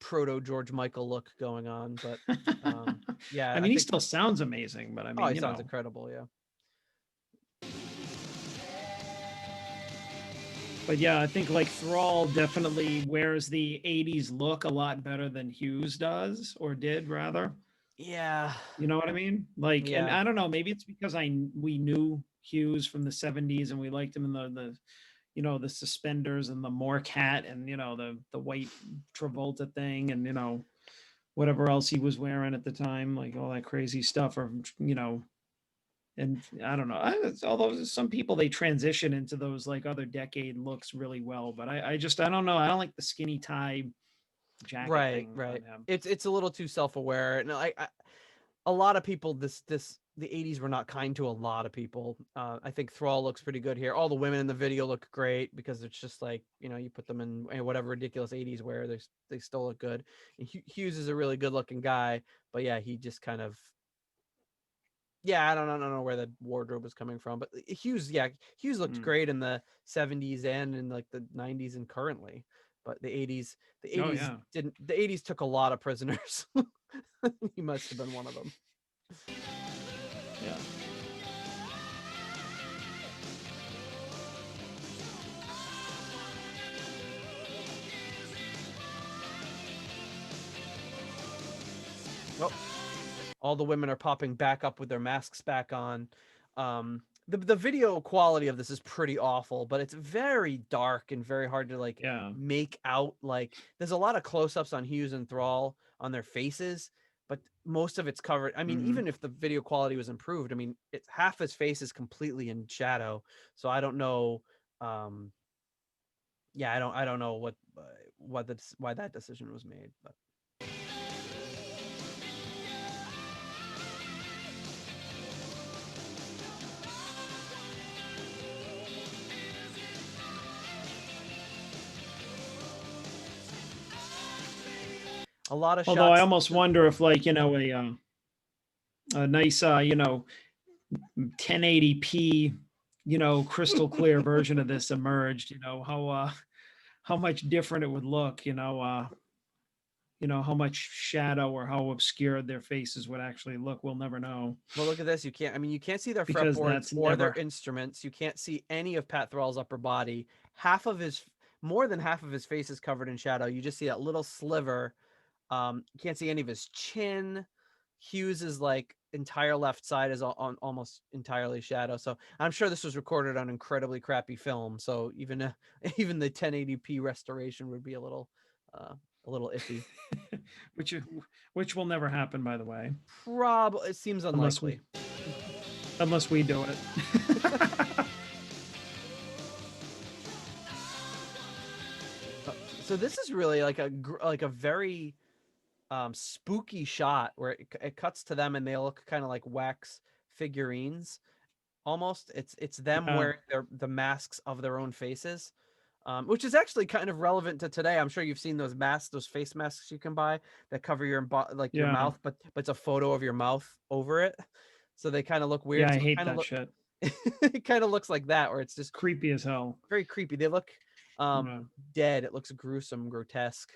proto George Michael look going on. But yeah, I mean, he still sounds amazing, but I mean, he sounds incredible. Yeah. But yeah, I think like Thrall definitely wears the 80s look a lot better than Hughes does, or did rather. Yeah. You know what I mean? Like, and Yeah. I don't know, maybe it's because we knew Hughes from the 70s and we liked him in the suspenders and the Mork hat and the white Travolta thing and whatever else he was wearing at the time, like all that crazy stuff, or and I don't know. Although some people they transition into those like other decade looks really well, but I don't know. I don't like the skinny tie jacket Right, thing on right. him. It's a little too self-aware. No, a lot of people the 80s were not kind to a lot of people. I think Thrall looks pretty good here. All the women in the video look great because it's just like, you put them in whatever ridiculous 80s wear, they still look good. And Hughes is a really good looking guy, but yeah, he just kind of, yeah, I don't know where the wardrobe was coming from, but Hughes looked great in the 70s and in like the 90s and currently, but the 80s Oh yeah. didn't. The 80s took a lot of prisoners. He must have been one of them. Yeah. Well, all the women are popping back up with their masks back on. The video quality of this is pretty awful, but it's very dark and very hard to like Yeah. make out. Like there's a lot of close-ups on Hughes and Thrall on their faces, but most of it's covered. I mean, even if the video quality was improved, I mean, it's half his face is completely in shadow. So I don't know. Yeah, I don't know why that decision was made, but. A lot of Although I shots. almost wonder if like, a nice 1080p, crystal clear version of this emerged, how much different it would look, how much shadow or how obscured their faces would actually look. We'll never know. Well, look at this. You can't see their Because fretboards that's or their never instruments. You can't see any of Pat Thrall's upper body. More than half of his face is covered in shadow. You just see that little sliver. You can't see any of his chin. Hughes' like entire left side is on almost entirely shadow. So I'm sure this was recorded on incredibly crappy film. So even even the 1080p restoration would be a little iffy. which will never happen, by the way. Probably, it seems unlikely. Unless we do it. So this is really like a very spooky shot where it cuts to them and they look kind of like wax figurines almost. It's them wearing the masks of their own faces, which is actually kind of relevant to today. I'm sure you've seen those masks, those face masks you can buy that cover your your mouth, but it's a photo of your mouth over it, so they kind of look weird. Yeah, I So hate that shit. It kind of looks like that, where it's just creepy as hell. Very creepy. They look dead. It looks gruesome, grotesque.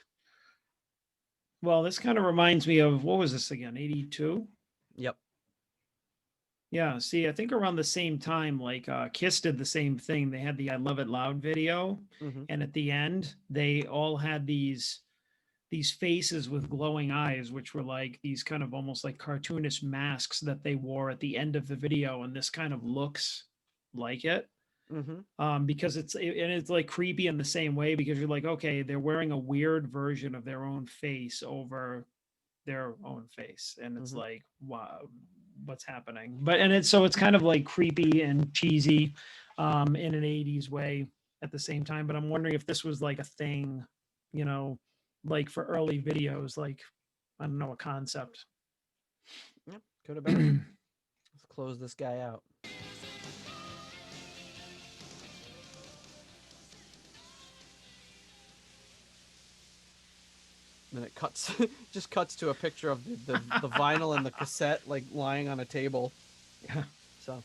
Well, this kind of reminds me of, what was this again? 82? Yep. Yeah, see, I think around the same time, like Kiss did the same thing. They had the I Love It Loud video, and at the end, they all had these faces with glowing eyes, which were like these kind of almost like cartoonish masks that they wore at the end of the video, and this kind of looks like it. Because it's like creepy in the same way, because you're like, okay, they're wearing a weird version of their own face over their own face, and it's like, wow, what's happening? It's kind of like creepy and cheesy in an 80s way at the same time. But I'm wondering if this was like a thing, like for early videos, like, I don't know, a concept. Yep, could have been. Let's close this guy out. Then it just cuts to a picture of the vinyl and the cassette like lying on a table. Yeah. So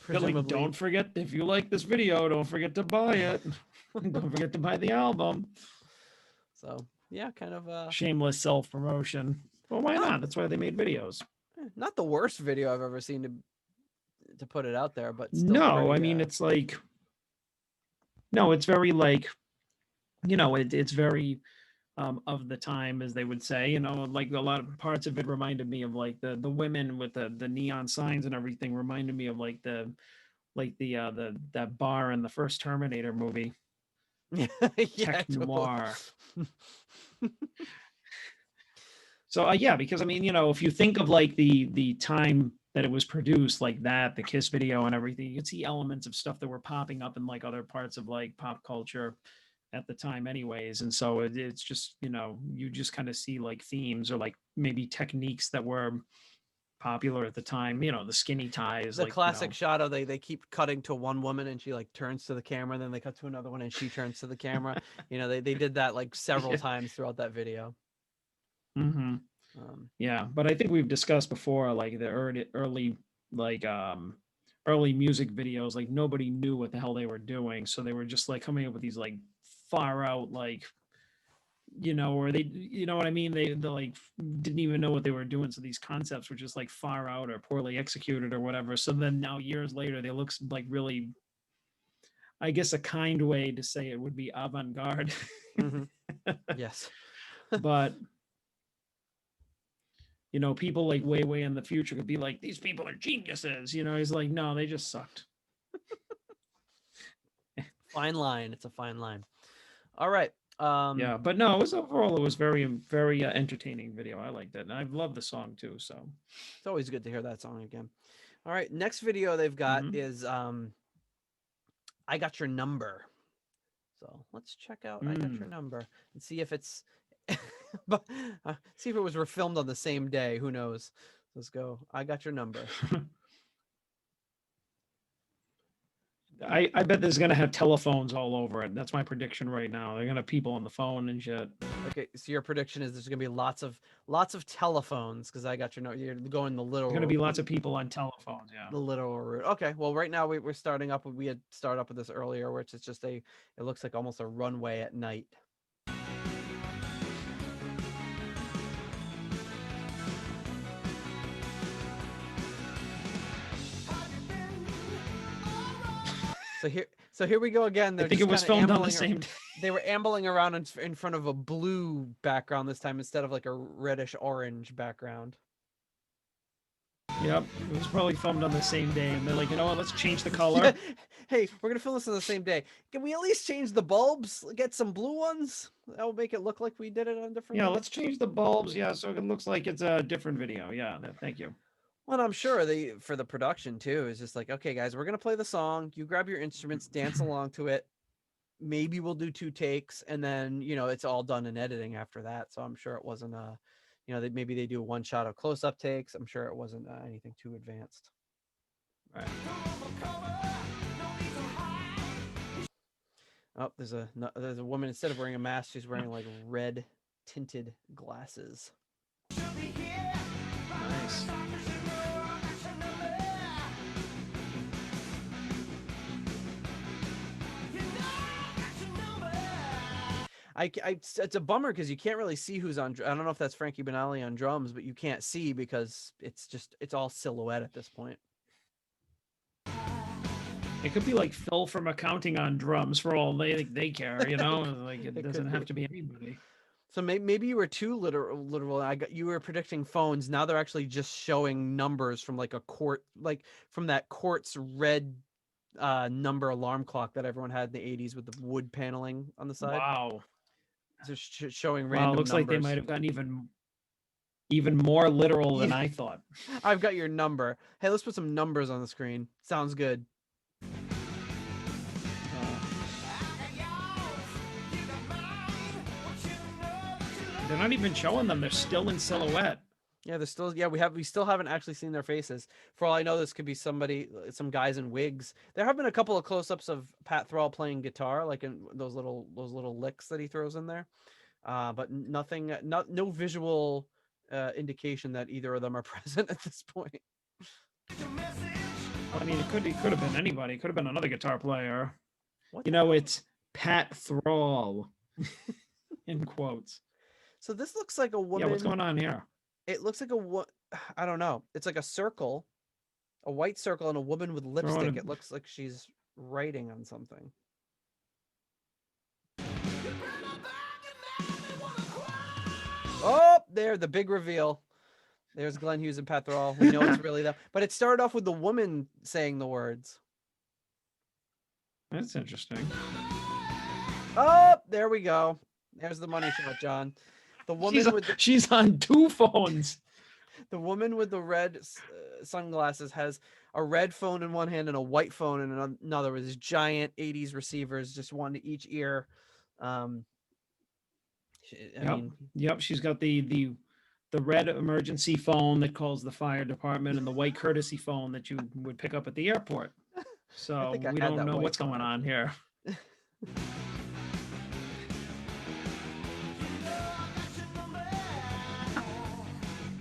presumably, don't forget, if you like this video, don't forget to buy it. Don't forget to buy the album. So yeah, kind of shameless self-promotion. Well, why not? That's why they made videos. Not the worst video I've ever seen to put it out there, but still no, pretty, I mean, it's like, No, it's very like, it's very of the time, as they would say, like a lot of parts of it reminded me of like the women with the neon signs and everything reminded me of like the that bar in the first Terminator movie, Yeah, tech totally. noir. So yeah, because I mean, if you think of like the time that it was produced, like that, the Kiss video and everything, you can see elements of stuff that were popping up in like other parts of like pop culture at the time anyways. And so it's just, you just kind of see like themes or like maybe techniques that were popular at the time, the skinny ties, The like, classic shot of they keep cutting to one woman and she like turns to the camera, and then they cut to another one and she turns to the camera. They did that like several Yeah. times throughout that video. Mm-hmm. Um, Yeah, but I think we've discussed before, like the like early music videos, like nobody knew what the hell they were doing, so they were just like coming up with these like far out like, or they, what I mean, they like didn't even know what they were doing, so these concepts were just like far out or poorly executed or whatever. So then now years later, they look like really, I guess a kind way to say it would be avant-garde. mhm. Yes. But people like way in the future could be like, these people are geniuses. He's like, no, they just sucked. Fine line. It's a fine line. All right. Yeah, but no, it was very entertaining video. I liked it, and I love the song too. So It's always good to hear that song again. All right. Next video they've got is I Got Your Number. So let's check out I Got Your Number and see if it's but see if it was refilmed on the same day. Who knows? Let's go. I Got Your Number. I bet there's gonna have telephones all over it. That's my prediction right now. They're gonna have people on the phone and shit. Okay, so your prediction is there's gonna be lots of telephones because I got your note. You're going the There's gonna literal. be lots of people on telephones. Yeah. The literal route. Okay, well, right now we're starting up. We had started up with this earlier, which is just it looks like almost a runway at night. So here we go again. I think it was filmed on the same day. They were ambling around in front of a blue background this time instead of like a reddish orange background. Yep, it was probably filmed on the same day, and they're like, you know what? Let's change the color. Hey, we're gonna film this on the same day. Can we at least change the bulbs? Get some blue ones. That will make it look like we did it on different. Yeah, let's change the bulbs. Yeah, so it looks like it's a different video. Yeah, thank you. Well, I'm sure for the production too is just like, okay, guys, we're gonna play the song. You grab your instruments, dance along to it. Maybe we'll do 2 takes, and then it's all done in editing after that. So I'm sure it wasn't maybe they do one shot of close-up takes. I'm sure it wasn't anything too advanced. Right. Oh, there's a woman, instead of wearing a mask, she's wearing like red tinted glasses. Nice. It's a bummer because you can't really see who's on. I don't know if that's Frankie Benali on drums, but you can't see because it's all silhouette at this point. It could be like Phil from accounting on drums for all they care, like it doesn't have to be anybody. So maybe you were too literal. You were predicting phones. Now they're actually just showing numbers from like a court, like from that Quartz red number alarm clock that everyone had in the 80s with the wood paneling on the side. Wow. Just showing random looks numbers. like they might have gotten even more literal than I thought. I've got your number. Hey, let's put some numbers on the screen. Sounds good. They're not even showing them. They're still in silhouette. Yeah, they're still. Yeah, we still haven't actually seen their faces. For all I know, this could be some guys in wigs. There have been a couple of close-ups of Pat Thrall playing guitar, like in those little licks that he throws in there. But nothing, no visual indication that either of them are present at this point. I mean, it could have been anybody. It could have been another guitar player. What it's Pat Thrall, in quotes. So this looks like a woman. Yeah, what's going on here? It looks like I don't know. It's like a circle, a white circle, and a woman with lipstick. It looks like she's writing on something. there, the big reveal. There's Glenn Hughes and Pat Thrall. We know it's really them. But it started off with the woman saying the words. That's interesting. Oh, there we go. There's the money shot, John. The woman with the, she's on 2 phones. the woman with the red sunglasses has a red phone in one hand and a white phone in another with these giant 80s receivers, just one to each ear. I mean, Yep, she's got the red emergency phone that calls the fire department and the white courtesy phone that you would pick up at the airport. So we don't know what's going on here.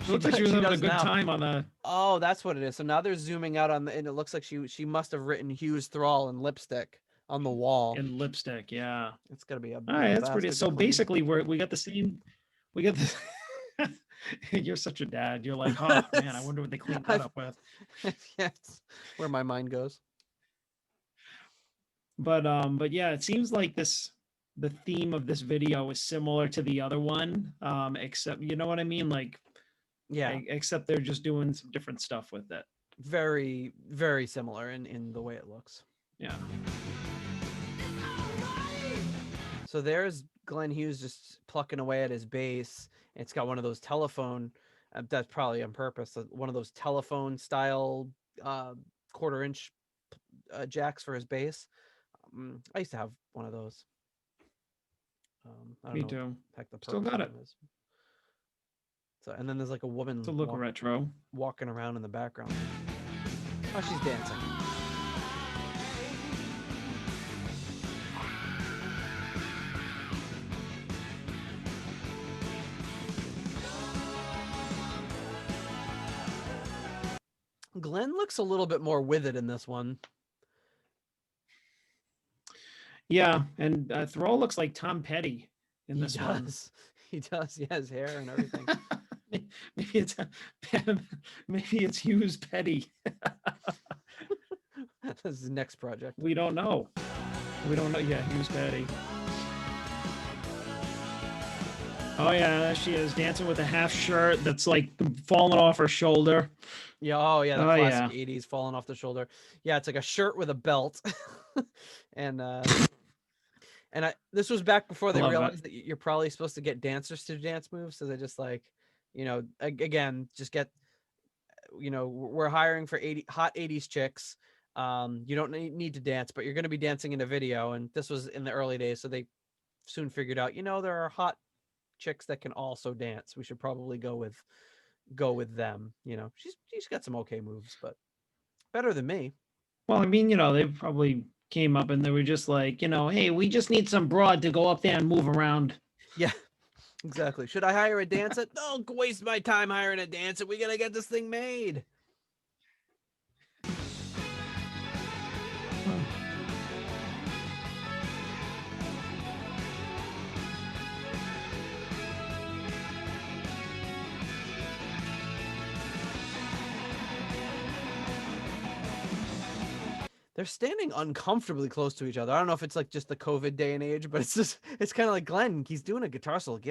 Looks like she was having a good time on the. Oh, that's what it is. So now they're zooming out on the, and it looks like she must have written Hughes Thrall in lipstick on the wall. In lipstick, yeah. It's gonna be a. All right, that's pretty. So basically, we got the same. We got the. You're such a dad. You're like, oh man, I wonder what they cleaned that up with. Yeah, it's where my mind goes. But yeah, it seems like the theme of this video is similar to the other one, except you know what I mean, like. Yeah. Except they're just doing some different stuff with it. Very, very similar in the way it looks. Yeah. So there's Glenn Hughes just plucking away at his bass. It's got one of those telephone, that's probably on purpose, one of those telephone style 1/4 inch jacks for his bass. I used to have one of those. I don't Me know too. Heck, the Still got it. is. So, and then there's like a woman To look retro walking around in the background. Oh, she's dancing. Glenn looks a little bit more with it in this one. Yeah, and Thrall looks like Tom Petty in this one. He does. He has hair and everything. maybe it's Hughes Petty. That's his next project. We don't know. Yeah, Hughes Petty. Oh yeah, there she is dancing with a half shirt that's like falling off her shoulder. Yeah. Oh yeah. The classic 80s falling off the shoulder. Yeah. It's like a shirt with a belt. And this was back before they realized that you're probably supposed to get dancers to dance moves. So they're just like, again, just get, we're hiring for hot 80s chicks. You don't need to dance, but you're going to be dancing in a video. And this was in the early days. So they soon figured out, there are hot chicks that can also dance. We should probably go with them. She's got some okay moves, but better than me. Well, I mean, they probably came up and they were just like, hey, we just need some broad to go up there and move around. Yeah, exactly. Should I hire a dancer? Don't waste my time hiring a dancer. We gotta get this thing made. They're standing uncomfortably close to each other. I don't know if it's like just the COVID day and age, but it's kind of like Glenn. He's doing a guitar solo.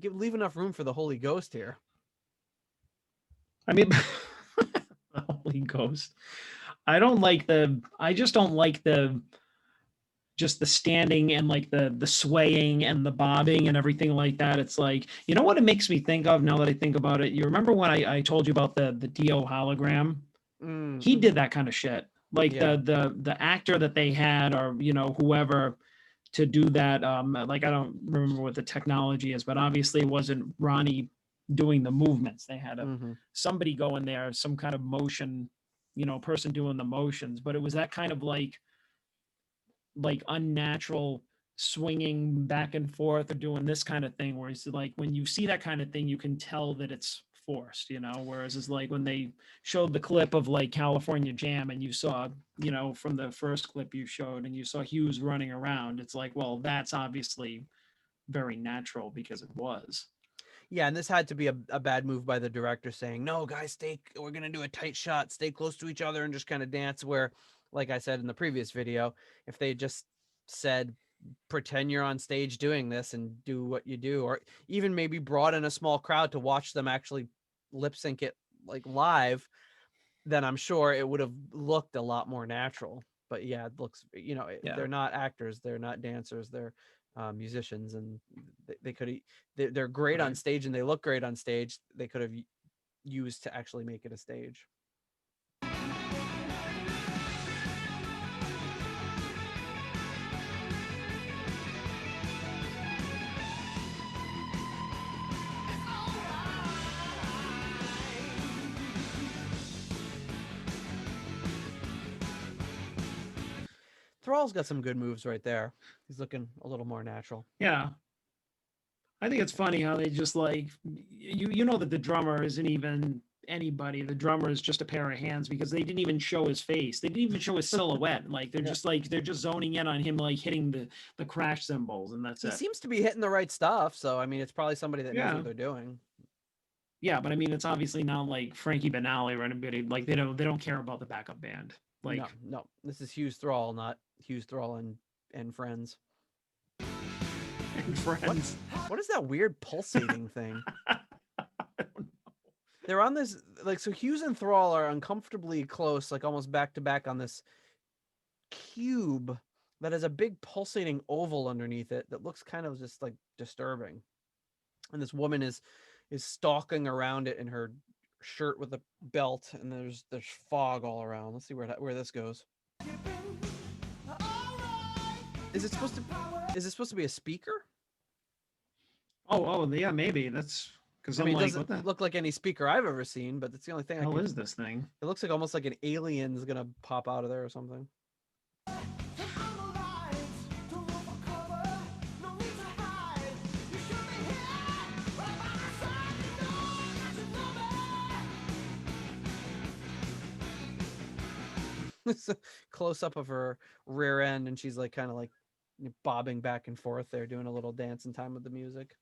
Leave enough room for the Holy Ghost here. I mean, the Holy Ghost. I just don't like the standing and like the swaying and the bobbing and everything like that. It's like, what it makes me think of now that I think about it? You remember when I told you about the Dio hologram? Mm-hmm. He did that kind of shit. Like the actor that they had, or whoever, to do that. Like I don't remember what the technology is, but obviously it wasn't Ronnie doing the movements. They had somebody go in there, some kind of motion, person doing the motions. But it was that kind of like unnatural swinging back and forth or doing this kind of thing, where it's like when you see that kind of thing, you can tell that it's forced, whereas it's like when they showed the clip of like California Jam and you saw, from the first clip you showed and you saw Hughes running around, it's like, well, that's obviously very natural because it was. Yeah, and this had to be a bad move by the director saying, no, guys, we're going to do a tight shot, stay close to each other and just kind of dance, where, like I said in the previous video, if they just said, pretend you're on stage doing this and do what you do, or even maybe brought in a small crowd to watch them actually lip sync it like live, then I'm sure it would have looked a lot more natural. But yeah, it looks, Yeah. they're not actors, they're not dancers, they're musicians, and they could, they're great on Right. stage and they look great on stage. They could have used to actually make it a stage. Thrall's got some good moves right there. He's looking a little more natural. Yeah. I think it's funny how they just like you know that the drummer isn't even anybody. The drummer is just a pair of hands because they didn't even show his face. They didn't even show his silhouette. Like they're Yeah. just like they're just zoning in on him like hitting the crash cymbals and that's He it. seems to be hitting the right stuff, so I mean, it's probably somebody that knows Yeah. what they're doing. Yeah, but I mean it's obviously not like Frankie Banali or anybody. Like they don't care about the backup band. Like No, this is Hughes Thrall, not Hughes Thrall and friends. and friends. What is that weird pulsating thing? They're on this, like, so Hughes and Thrall are uncomfortably close, like almost back to back on this cube that has a big pulsating oval underneath it that looks kind of just like disturbing. And this woman is stalking around it in her shirt with a belt, and there's fog all around. Let's see where this goes. Is it supposed to be a speaker? Oh yeah, maybe that's because I mean, it like, doesn't what the look like any speaker I've ever seen, but it's the only thing hell is this thing? It looks like almost like an alien's gonna pop out of there or something. It's a close up of her rear end, and she's like kind of like bobbing back and forth there, doing a little dance in time with the music.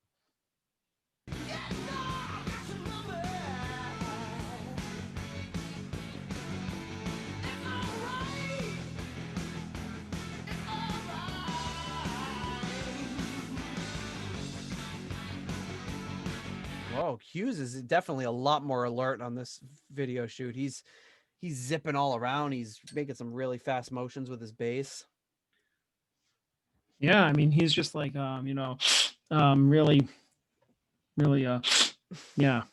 Whoa, Hughes is definitely a lot more alert on this video shoot. He's zipping all around. He's making some really fast motions with his bass. Yeah, I mean he's just like really yeah.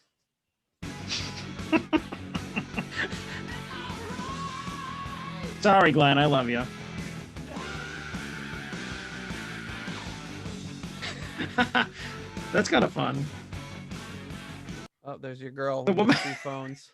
Sorry, Glenn, I love you. That's kind of fun. Oh, there's your girl The with woman- the 2 phones.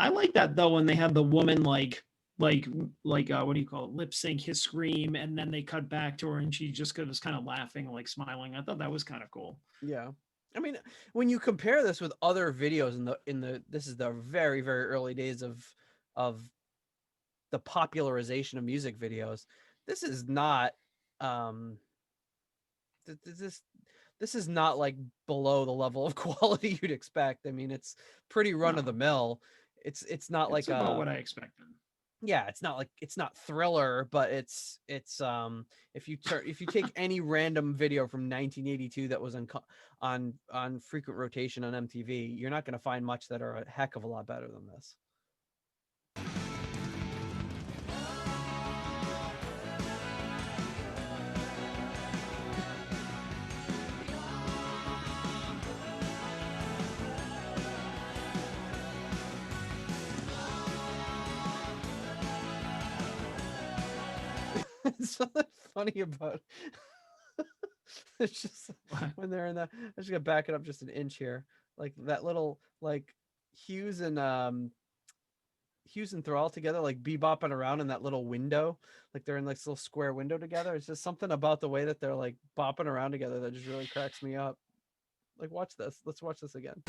I like that though when they have the woman like what do you call it, lip sync his scream, and then they cut back to her and she just was kind of laughing, like smiling. I thought that was kind of cool. Yeah. I mean, when you compare this with other videos in the this is the very, very early days of the popularization of music videos. This is not this is not like below the level of quality you'd expect. I mean, it's pretty run of the mill. It's not like It's about what I expected. Yeah, it's not Thriller, but it's if you take any random video from 1982 that was on frequent rotation on MTV, you're not going to find much that are a heck of a lot better than this. It's something funny about it's just when they're in the I just gotta back it up just an inch here, like that little like Hughes and Thrall together, like bebopping around in that little window, like they're in like this little square window together. It's just something about the way that they're like bopping around together that just really cracks me up. Like, watch this. Let's watch this again.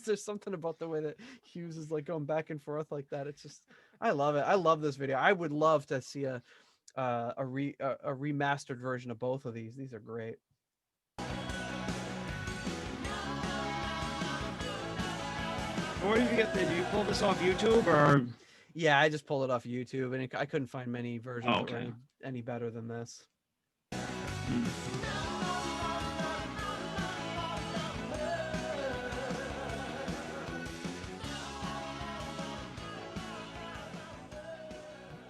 There's something about the way that Hughes is like going back and forth like that. It's just, I love it. I love this video. I would love to see a remastered version of both of these. These are great. Where did you get this? Did you pull this off YouTube or? Yeah, I just pulled it off YouTube, and I couldn't find many versions that were Okay. any better than this. Hmm.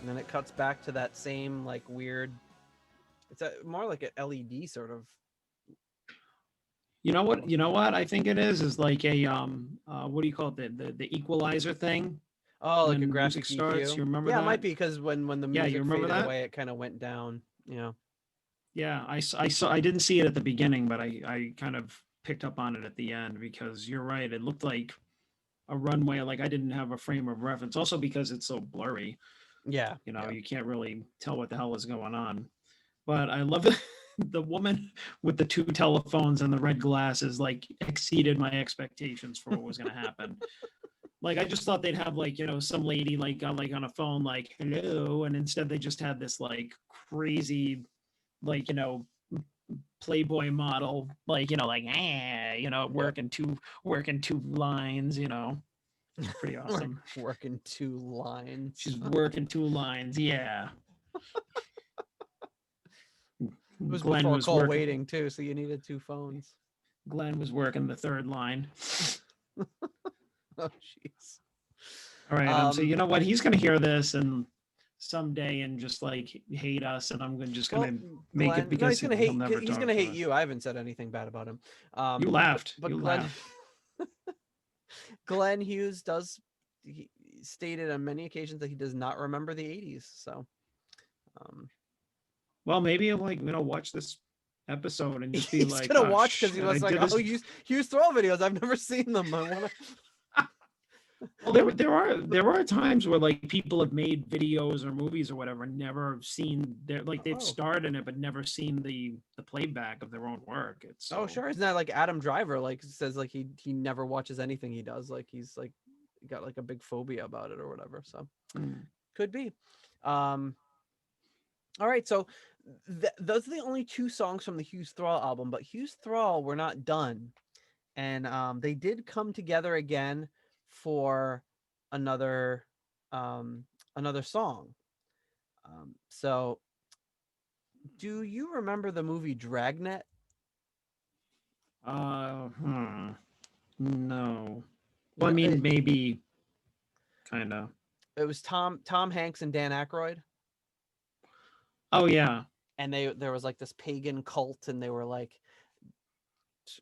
And then it cuts back to that same like weird. It's more like an LED sort of. You know what? You know what? I think it is like a what do you call it? The equalizer thing Oh, like a when music graphic starts. EQ. You remember Yeah, it might that? be because when the Yeah, you music remember faded that? away, it kind of went down. Yeah. Yeah, I saw. I didn't see it at the beginning, but I kind of picked up on it at the end because you're right. It looked like a runway. Like I didn't have a frame of reference. Also because it's so blurry. Yeah. You know, Yeah. you can't really tell what the hell is going on. But I love it. The woman with the two telephones and the red glasses like exceeded my expectations for what was going to happen. Like I just thought they'd have like some lady like on a phone like hello, and instead they just had this like crazy like Playboy model like like Yep. working two lines. It's pretty awesome. Working two lines. She's working two lines. Yeah. It was Glenn before was call working. waiting too, so you needed two phones. Glenn was working the third line. Oh, jeez. All right. So you know what? He's gonna hear this and someday and just like hate us, and I'm just Well, gonna make it Glenn, no, because he'll never he's talk gonna to hate us. you. I haven't said anything bad about him. You laughed. But You Glenn, laughed. Glenn Hughes he stated on many occasions that he does not remember the 80s. So, um, Well, maybe he'll like watch this episode and just be he's like, gonna oh watch because he shit, I was like, did "Oh, this. Hughes Thrall videos. I've never seen them. I want to." Well, there are times where like people have made videos or movies or whatever, never seen their like they've Oh, starred in it but never seen the playback of their own work. It's oh, so sure. Isn't that like Adam Driver? Like says like he never watches anything he does. Like he's like got like a big phobia about it or whatever. So could be. Um, all right, so those are the only two songs from the Hughes Thrall album, but Hughes Thrall were not done, and they did come together again for another another song. So, do you remember the movie Dragnet? no. Well, I No, mean, maybe kind of. it was Tom Hanks and Dan Aykroyd, Oh yeah. and there was like this pagan cult, and they were like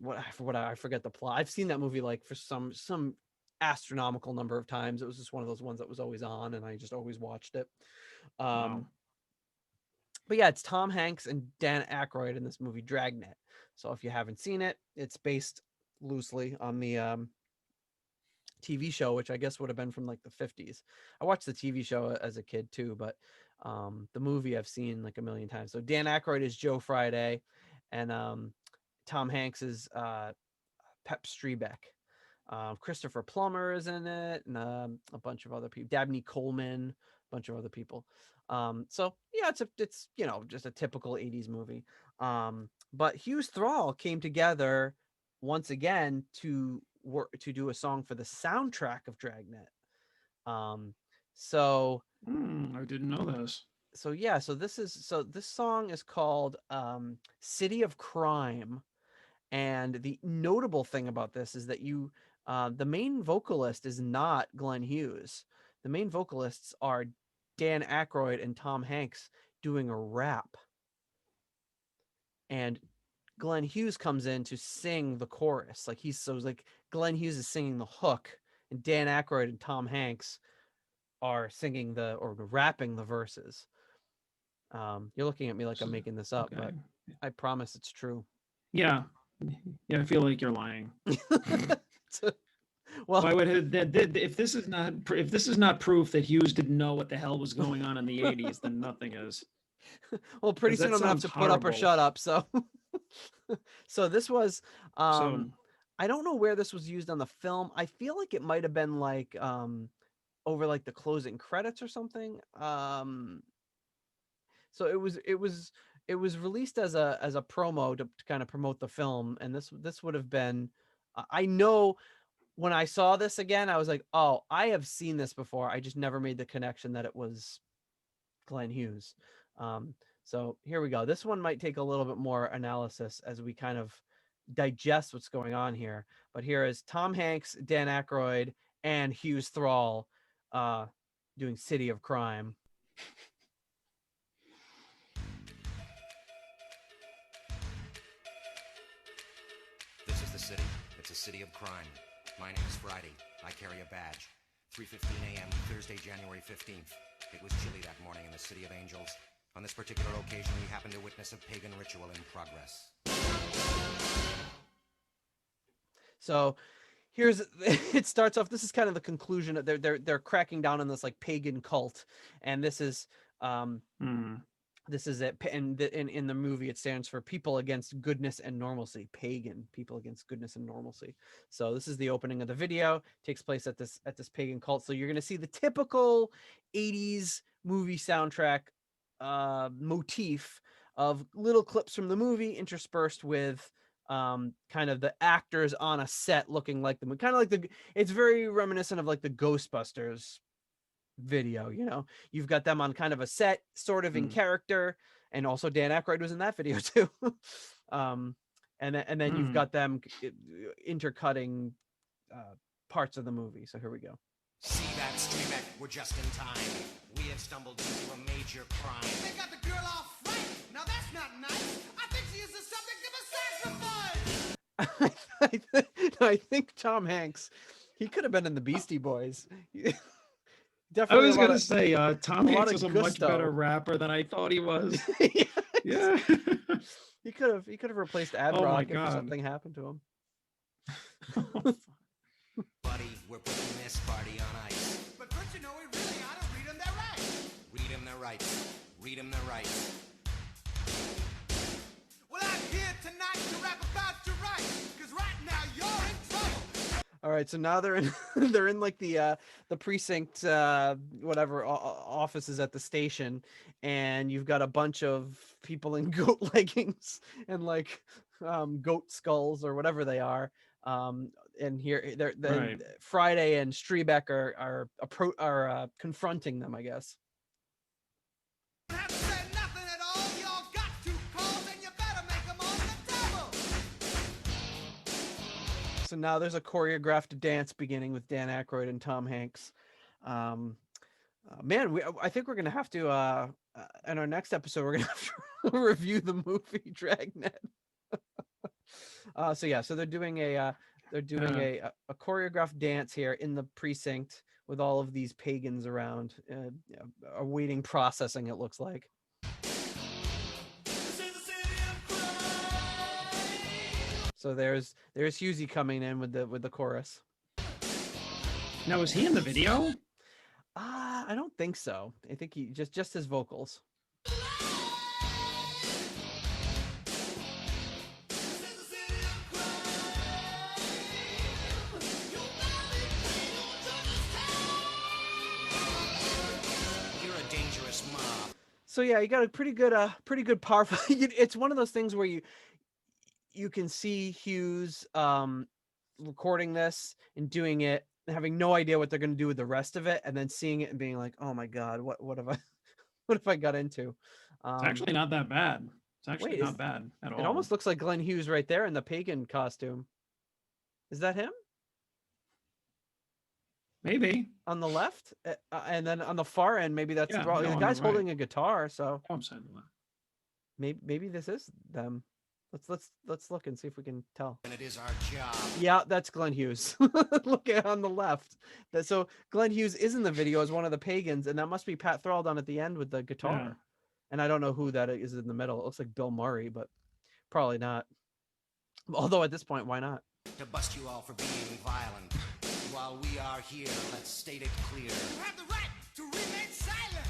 what I forget the plot. I've seen that movie like for some astronomical number of times. It was just one of those ones that was always on, and I just always watched it. Wow. But yeah, it's Tom Hanks and Dan Aykroyd in this movie Dragnet. So if you haven't seen it, it's based loosely on the TV show, which I guess would have been from like the 50s. I watched the TV show as a kid too, but the movie I've seen like a million times. So Dan Aykroyd is Joe Friday, and Tom Hanks is Pep Strebeck. Christopher Plummer is in it, and a bunch of other people. Dabney Coleman, a bunch of other people. So yeah, it's just a typical 80s movie. But Hughes Thrall came together once again to work to do a song for the soundtrack of Dragnet. Um, so I didn't know this. yeah, so this song is called City of Crime. And the notable thing about this is that the main vocalist is not Glenn Hughes. The main vocalists are Dan Aykroyd and Tom Hanks doing a rap. And Glenn Hughes comes in to sing the chorus. Like Glenn Hughes is singing the hook, and Dan Aykroyd and Tom Hanks are singing or rapping the verses. You're looking at me like I'm making this up, Okay. but I promise it's true. Yeah. Yeah, I feel like you're lying. Well, Why would if this is not proof that Hughes didn't know what the hell was going on in the 80s, then nothing is. well, pretty 'Cause soon that I'm gonna have sounds to put up or horrible. shut up. So, so this was, So I don't know where this was used on the film. I feel like it might have been like, over like the closing credits or something. So it was released as a promo to kind of promote the film, and this would have been, I know when I saw this again, I was like, oh, I have seen this before. I just never made the connection that it was Glenn Hughes. So here we go. This one might take a little bit more analysis as we kind of digest what's going on here. But here is Tom Hanks, Dan Aykroyd, and Hughes Thrall doing City of Crime. This is the city. It's a city of crime. My name is Friday. I carry a badge. 3:15 a.m. Thursday, January 15th. It was chilly that morning in the City of Angels. On this particular occasion, we happened to witness a pagan ritual in progress. So here's it starts off. This is kind of the conclusion that they're cracking down on this like pagan cult, and this is this is it. And in the movie, it stands for people against goodness and normalcy. Pagan, people against goodness and normalcy. So this is the opening of the video. Takes place at this pagan cult. So you're gonna see the typical 80s movie soundtrack motif of little clips from the movie interspersed with kind of the actors on a set looking like them, kind of like it's very reminiscent of like the Ghostbusters video. You know, you've got them on kind of a set, sort of in character, and also Dan Aykroyd was in that video too. And then you've got them intercutting parts of the movie. So here we go. See that, Streamek? We're just in time. We have stumbled into a major crime. They got the girl off right. Now that's not nice. I think she is the subject of a sacrifice. I think Tom Hanks, he could have been in the Beastie Boys. I Definitely. was gonna say Tom Hanks is a much gusto. better rapper than I thought he was. Yeah. Yeah. He could have replaced Ad Oh my Rock if God. something happened to him. Buddy, we're putting this party on ice. But don't you know we really ought to read them their rights? Read 'em their rights. Read 'em their rights. Well, I'm here tonight to rap about your rights. Because right now you're in trouble. All right, so now they're in they're in like the precinct whatever offices at the station, and you've got a bunch of people in goat leggings and like goat skulls or whatever they are. And here they're Right. Friday and Strebeck are confronting them, I guess. You don't have to say nothing at all. Y'all got two calls and you better make them on the table. So now there's a choreographed dance beginning with Dan Aykroyd and Tom Hanks. Man, I think we're gonna have to in our next episode we're gonna have to review the movie Dragnet. So yeah, so they're doing a choreographed dance here in the precinct with all of these pagans around, awaiting processing. It looks like. This is the city of crime. So there's Hughesy coming in with the chorus. Now, was he in the video? I don't think so. I think he just his vocals. You're a dangerous mob. So yeah, you got a pretty good powerful. It's one of those things where you can see Hughes recording this and doing it, having no idea what they're going to do with the rest of it, and then seeing it and being like, "Oh my God, what have I, what have I got into?" It's actually not that bad. It's actually wait, not bad at all. It almost looks like Glenn Hughes right there in the pagan costume. Is that him? Maybe. On the left, and then on the far end, maybe that's Yeah, Thrall. no, The on guy's the right. holding a guitar, so Oh, I'm sorry. maybe this is them. Let's look and see if we can tell. And it is our job. Yeah, that's Glenn Hughes. Look at on the left. So Glenn Hughes is in the video as one of the pagans, and that must be Pat Thrall down at the end with the guitar. Yeah. And I don't know who that is in the middle. It looks like Bill Murray, but probably not. Although at this point, why not? To bust you all for being violent. While we are here, let's state it clear. You have the right to remain silent.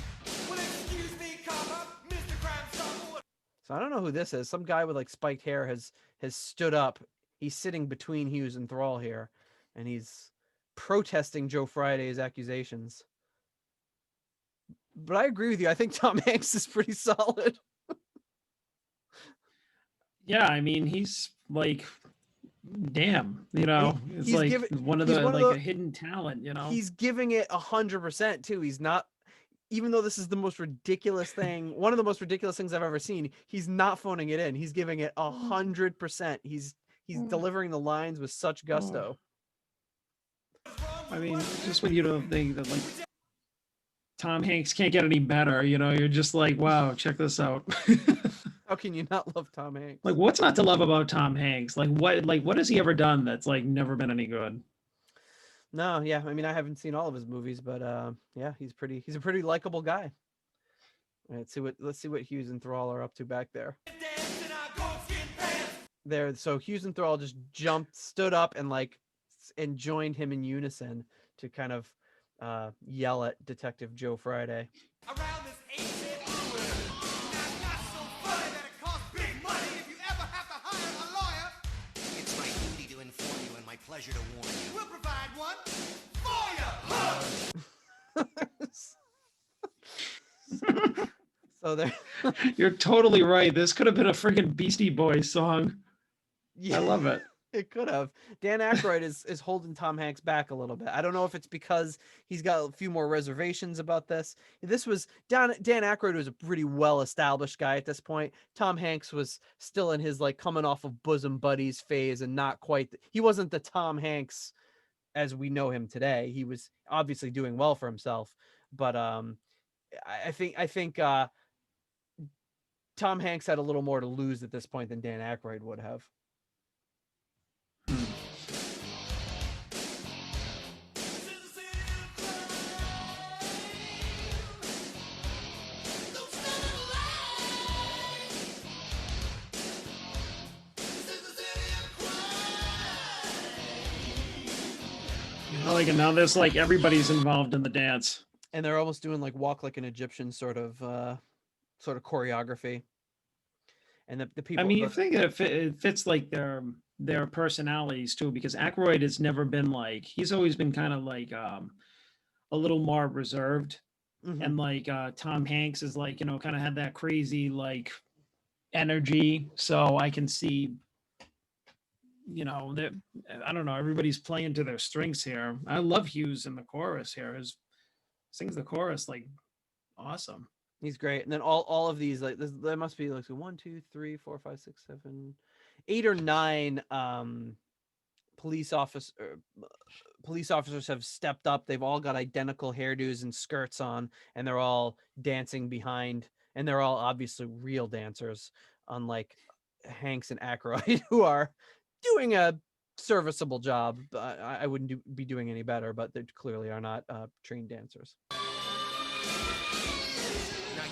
Well, excuse me, comma, Mr. Crime Stopper. So I don't know who this is. Some guy with like spiked hair has stood up. He's sitting between Hughes and Thrall here, and he's protesting Joe Friday's accusations. But I agree with you. I think Tom Hanks is pretty solid. Yeah, I mean, he's like damn, you know, it's he's like giving- one of he's the one of like the- a hidden talent, you know. He's giving it 100% too. He's not, even though this is the most ridiculous thing, one of the most ridiculous things I've ever seen, he's not phoning it in. He's giving it 100%. He's delivering the lines with such gusto. I mean, just when you don't think that like Tom Hanks can't get any better, you know, you're just like, wow, check this out. How can you not love Tom Hanks? Like, what's not to love about Tom Hanks? What has he ever done that's like never been any good? No, yeah. I mean, I haven't seen all of his movies, but yeah, he's a pretty likable guy. Let's see what Hughes and Thrall are up to back there. There, so Hughes and Thrall just stood up and joined him in unison to kind of yell at Detective Joe Friday. Around this ancient ruin. Not so funny that it costs big money if you ever have to hire a lawyer. It's my duty to inform you and my pleasure to warn you. We'll provide one for you. So there, You're totally right. This could have been a freaking Beastie Boys song. yeah, I love it. it could have. Dan Aykroyd is holding Tom Hanks back a little bit. I don't know if it's because he's got a few more reservations about this. This was Dan Aykroyd was a pretty well established guy at this point. Tom Hanks was still in his like coming off of bosom buddies phase and not quite. He wasn't the Tom Hanks as we know him today. He was obviously doing well for himself, but I think Tom Hanks had a little more to lose at this point than Dan Aykroyd would have. Like, and now there's like everybody's involved in the dance. And they're almost doing like walk like an Egyptian sort of choreography. And the people. I mean, you think it fits like their personalities too, because Aykroyd has never been like, he's always been kind of like a little more reserved. Mhm. And like Tom Hanks is like, you know, kind of had that crazy like energy. So I can see, you know, that I don't know, everybody's playing to their strengths here. I love Hughes in the chorus here. His sings the chorus like awesome. He's great. And then all of these, like there must be like 1, 2, 3, 4, 5, 6, 7, 8 or 9 police officers have stepped up. They've all got identical hairdos and skirts on, and they're all dancing behind, and they're all obviously real dancers, unlike Hanks and Aykroyd, who are doing a serviceable job. I wouldn't be doing any better, but they clearly are not trained dancers. Now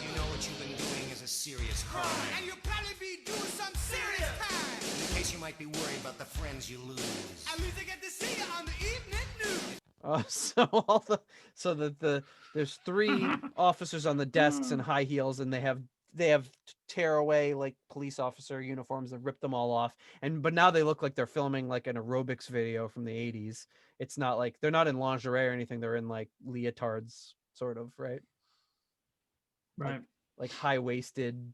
you know what you've been doing is a serious crime. And you'll probably be doing some serious time. In case you might be worried about the friends you lose. At least I get to see you on the evening news. There's 3 officers on the desks in high heels, and they have tearaway like police officer uniforms that rip them all off, but now they look like they're filming like an aerobics video from the 80s. It's not like they're not in lingerie or anything, they're in like leotards sort of, right? Like high-waisted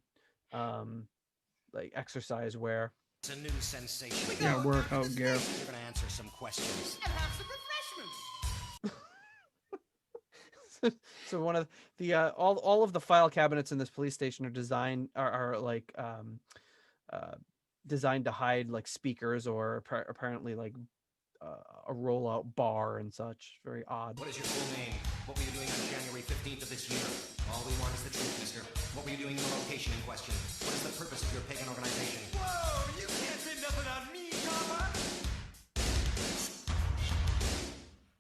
like exercise wear. It's a new sensation. Yeah, workout gear. You're gonna answer some questions. And have some refreshments. So one of the all of the file cabinets in this police station are designed designed to hide like speakers or apparently like a rollout bar and such. Very odd. What is your full name? What were you doing on January 15th of this year? All we want is the truth, mister. What were you doing in the location in question? What is the purpose of your pagan organization? Whoa, you can't say nothing on me, Copper.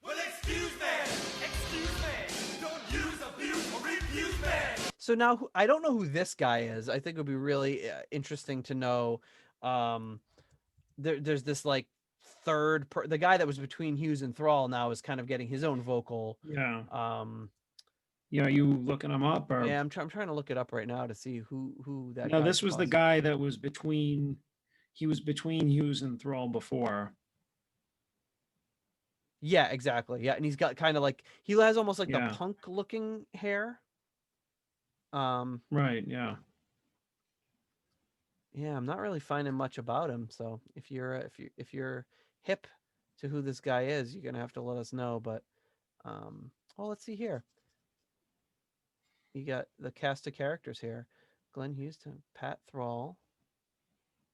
Well, excuse me. Don't use, abuse, or refuse me. So now I don't know who this guy is. I think it would be really interesting to know. There's this like the guy that was between Hughes and Thrall now is kind of getting his own vocal. Yeah. Yeah, you looking him up or? Yeah, I'm trying to look it up right now to see who that. No, guy this was the possibly- guy that was between. He was between Hughes and Thrall before. Yeah, exactly. Yeah, and he's got kind of like he has almost like Yeah. the punk looking hair. Right. Yeah. Yeah, I'm not really finding much about him. So if you're hip to who this guy is, you're gonna have to let us know. But well, let's see here. You got the cast of characters here: Glenn Hughes, Pat Thrall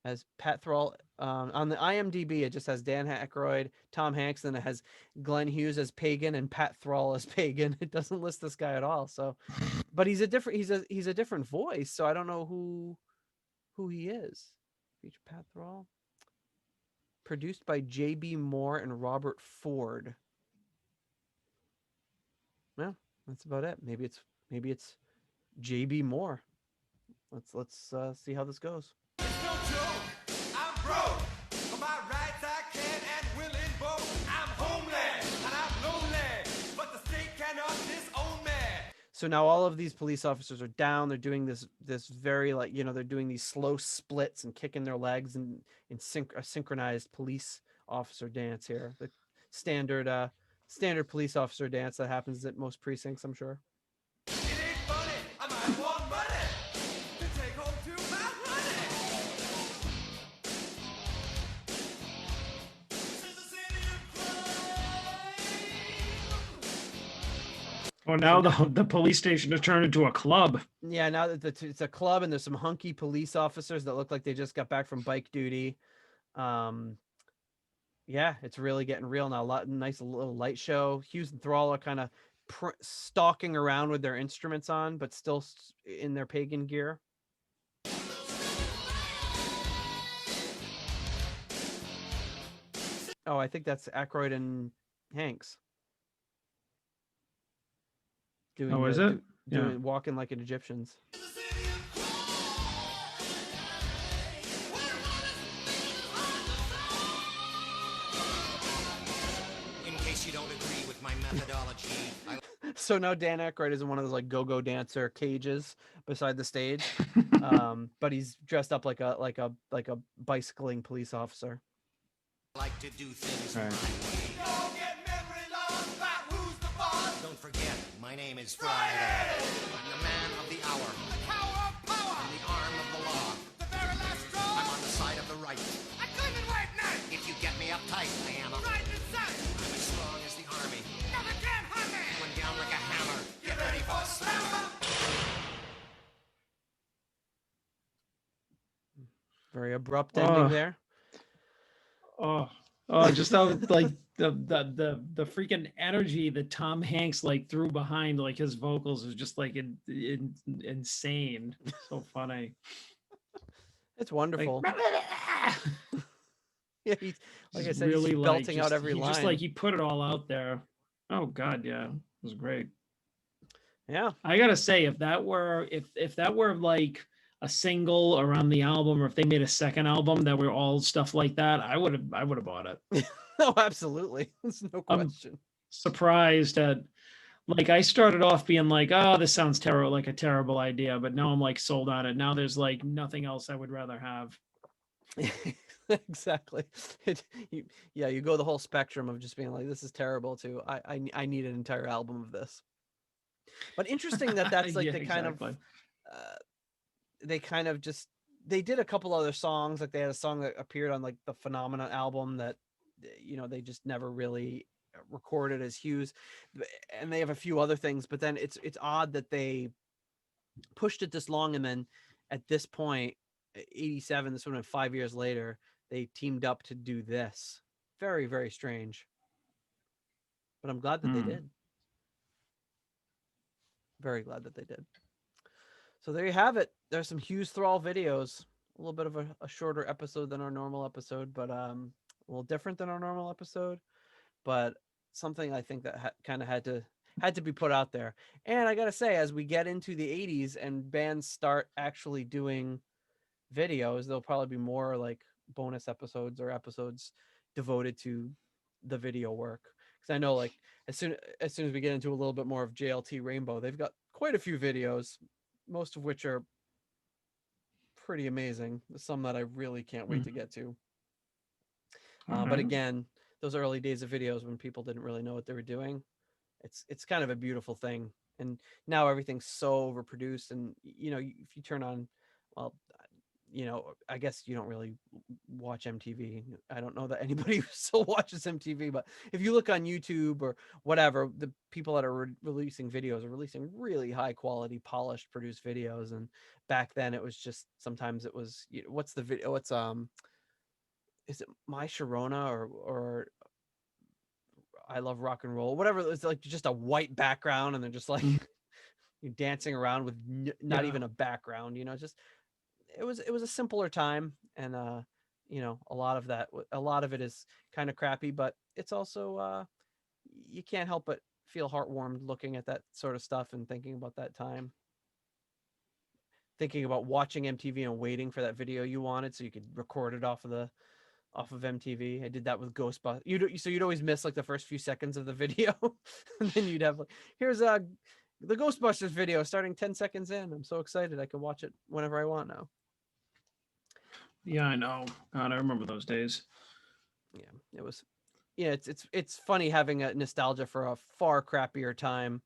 as Pat Thrall. On the IMDb, it just has Dan Aykroyd, Tom Hanks, and it has Glenn Hughes as Pagan and Pat Thrall as Pagan. It doesn't list this guy at all. So, but he's a different voice. So I don't know who he is. Feature Pat Thrall. Produced by J.B. Moore and Robert Ford. Yeah, that's about it. Maybe it's J.B. Moore. Let's see how this goes. It's no joke. I'm broke. For my rights I can and will invoke. I'm homeland and I'm lonely, but the state cannot disown me. So now all of these police officers are down. They're doing this very, like, they're doing these slow splits and kicking their legs and in a synchronized police officer dance here. The standard police officer dance that happens at most precincts, I'm sure. It ain't funny. I might want money to take home to my honey. This is the city of crime. Oh, now the police station has turned into a club. Yeah, now that it's a club and there's some hunky police officers that look like they just got back from bike duty. Yeah, it's really getting real now. Nice little light show. Hughes and Thrall are kind of stalking around with their instruments on, but still in their pagan gear. Oh, I think that's Aykroyd and Hanks. Oh, is it? Yeah. Walking like an Egyptians. In case you don't agree with my methodology, So now Dan Aykroyd is in one of those like go-go dancer cages beside the stage, but he's dressed up like a bicycling police officer. like to do things Right. my way. Don't get memory lost about who's the boss. Don't forget, my name is Friday. I'm the man of the hour. The tower of power. I'm the arm of the law. The very last I'm straw. on the side of the right. I couldn't even wait night. If you get me uptight, I am a... Right in sight. I'm as strong as the army. Nothing can harm me. Going down like a hammer. Get ready for a slammer. Very abrupt ending there. Oh, just how like the freaking energy that Tom Hanks like threw behind like his vocals is just like insane. So funny. It's wonderful. Like, Yeah, he's like I just said, really he's like belting out every he line. just like he put it all out there. Oh God, yeah, it was great. Yeah, I gotta say, if that were like a single around the album, or if they made a second album that were all stuff like that, I would have bought it. no, absolutely. There's no I'm question. surprised at, like, I started off being like, oh, this sounds terrible, like a terrible idea, but now I'm like sold on it. Now there's like nothing else I would rather have. Exactly. You go the whole spectrum of just being like, this is terrible to I need an entire album of this. But interesting that's like Yeah, the kind exactly. of they did a couple other songs. Like they had a song that appeared on like the Phenomena album that they just never really recorded as Hughes, and they have a few other things. But then it's odd that they pushed it this long, and then at this point, 87, this would have been 5 years later, they teamed up to do this. Very, very strange. But I'm glad that they did. Very glad that they did. So there you have it. There's some Hughes Thrall videos. A little bit of a shorter episode than our normal episode, but a little different than our normal episode. But something I think that kind of had to be put out there. And I gotta say, as we get into the 80s and bands start actually doing videos, there'll probably be more like bonus episodes or episodes devoted to the video work. Because I know, like, as soon as we get into a little bit more of JLT Rainbow, they've got quite a few videos, most of which are pretty amazing. Some that I really can't wait to get to. But again, those early days of videos when people didn't really know what they were doing, it's kind of a beautiful thing. And now everything's so overproduced, and if you turn on, well, you know, I guess you don't really watch MTV. I don't know that anybody still watches MTV, but if you look on YouTube or whatever, the people that are releasing videos are releasing really high quality, polished, produced videos. And back then it was just, sometimes it was, what's the video? It's, is it My Sharona or I Love Rock and Roll, whatever. It's like just a white background and they're just like you're dancing around with not Yeah. even a background, just, it was a simpler time. And a lot of it is kind of crappy, but it's also you can't help but feel heartwarmed looking at that sort of stuff and thinking about that time, thinking about watching MTV and waiting for that video you wanted so you could record it off of MTV. I did that with Ghostbusters. You'd always miss like the first few seconds of the video, and then you'd have like, here's the Ghostbusters video starting 10 seconds in. I'm so excited I can watch it whenever I want now. Yeah, I know. God, I remember those days. Yeah, it was. Yeah, it's funny having a nostalgia for a far crappier time,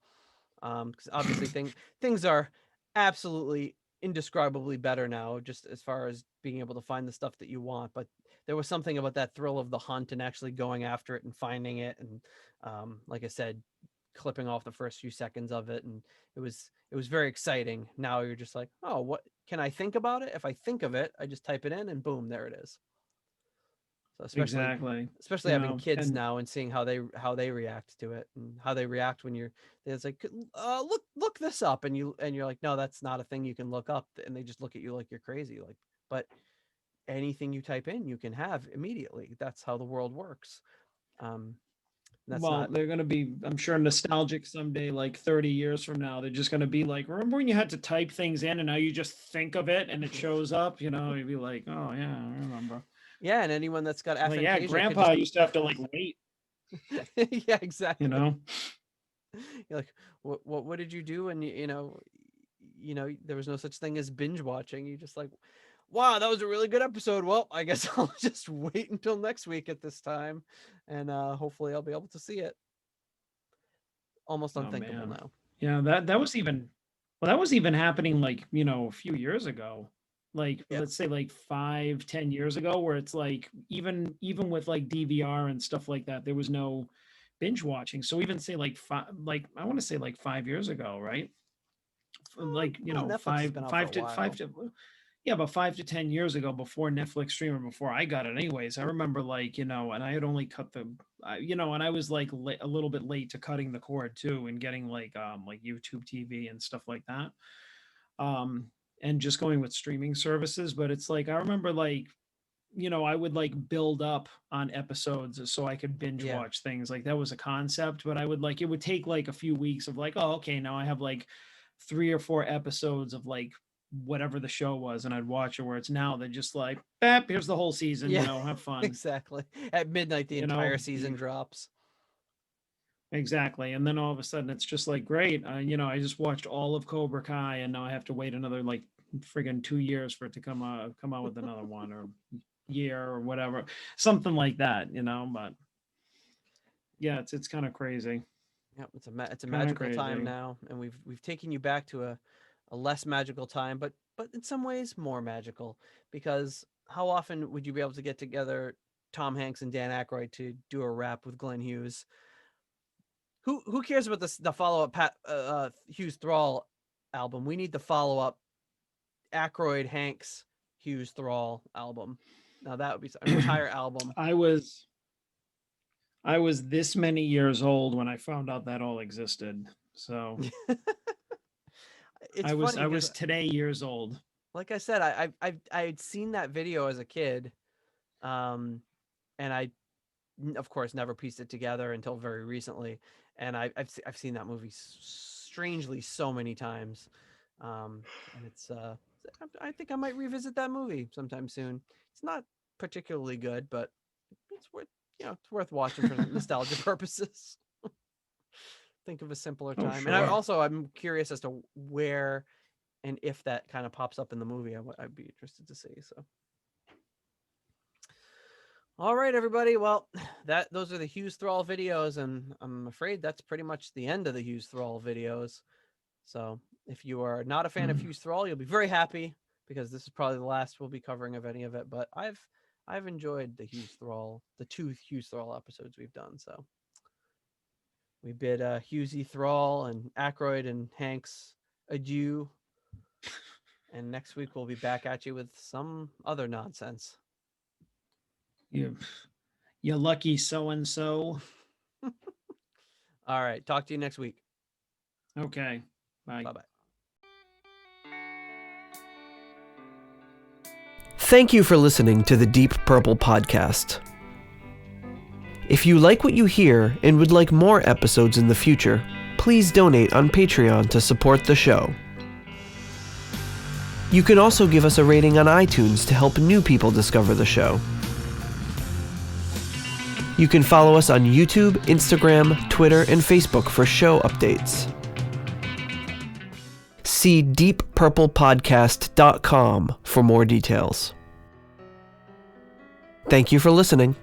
because obviously things are absolutely indescribably better now, just as far as being able to find the stuff that you want. But there was something about that thrill of the hunt and actually going after it and finding it, and like I said, clipping off the first few seconds of it, and it was very exciting. Now you're just like, oh, what can I think about it? If I think of it, I just type it in and boom, there it is. So Exactly. especially having kids and now and seeing how they react to it, and how they react when it's like, look this up, and you're like, no, that's not a thing you can look up, and they just look at you like you're crazy. Like, but anything you type in you can have immediately. That's how the world works. That's well, not. they're going to be, I'm sure, nostalgic someday, like 30 years from now. They're just going to be like, remember when you had to type things in and now you just think of it and it shows up? You'd be like, oh, yeah, I remember. Yeah, and anyone that's got aphantasia, Yeah, Grandpa used to have to like wait. Yeah, exactly. You're like, what did you do? And there was no such thing as binge watching. You just like, wow, that was a really good episode. Well, I guess I'll just wait until next week at this time, and hopefully I'll be able to see it. Almost unthinkable now. Yeah, that was even, well, that was even happening like, a few years ago. Like, let's say like 5-10 years ago, where it's like, even with like DVR and stuff like that, there was no binge watching. So even say like I want to say like 5 years ago, right? Like, Netflix has been out for a while. Yeah, about 5 to 10 years ago, before Netflix streamer, before I got it anyways. I remember like, and I had only cut and I was like a little bit late to cutting the cord too, and getting like YouTube TV and stuff like that. And just going with streaming services. But it's like, I remember like, I would like build up on episodes so I could binge watch things. Like that was a concept, but it would take like a few weeks of like, oh, okay, now I have like 3 or 4 episodes of like whatever the show was, and I'd watch it, where it's now they're just like, bap, here's the whole season, have fun. Exactly. At midnight, the entire season drops. Exactly. And then all of a sudden it's just like, great. I just watched all of Cobra Kai, and now I have to wait another like friggin' 2 years for it to come out with another one, or year or whatever, something like that, but yeah, it's kind of crazy. Yeah, it's a magical time now, and we've taken you back to a less magical time, but in some ways more magical, because how often would you be able to get together Tom Hanks and Dan Aykroyd to do a rap with Glenn Hughes? Who cares about the follow-up Hughes Thrall album? We need the follow-up Aykroyd Hanks Hughes Thrall album. Now that would be an entire album. I was this many years old when I found out that all existed. So I was today years old. Like I said, I had seen that video as a kid, and I, of course, never pieced it together until very recently. And I've seen that movie strangely so many times, and it's I think I might revisit that movie sometime soon. It's not particularly good, but it's worth watching for nostalgia purposes. Think of a simpler time. Sure. And I'm curious as to where and if that kind of pops up in the movie. I'd be interested to see. So, all right, everybody. Well, those are the Hughes Thrall videos, and I'm afraid that's pretty much the end of the Hughes Thrall videos. So if you are not a fan of Hughes Thrall, you'll be very happy, because this is probably the last we'll be covering of any of it. But I've enjoyed the Hughes Thrall, the 2 Hughes Thrall episodes we've done. So we bid Hughesy Thrall and Aykroyd and Hanks adieu. And next week we'll be back at you with some other nonsense. You lucky so-and-so. All right. Talk to you next week. Okay. Bye. Bye-bye. Thank you for listening to the Deep Purple Podcast. If you like what you hear and would like more episodes in the future, please donate on Patreon to support the show. You can also give us a rating on iTunes to help new people discover the show. You can follow us on YouTube, Instagram, Twitter, and Facebook for show updates. See deeppurplepodcast.com for more details. Thank you for listening.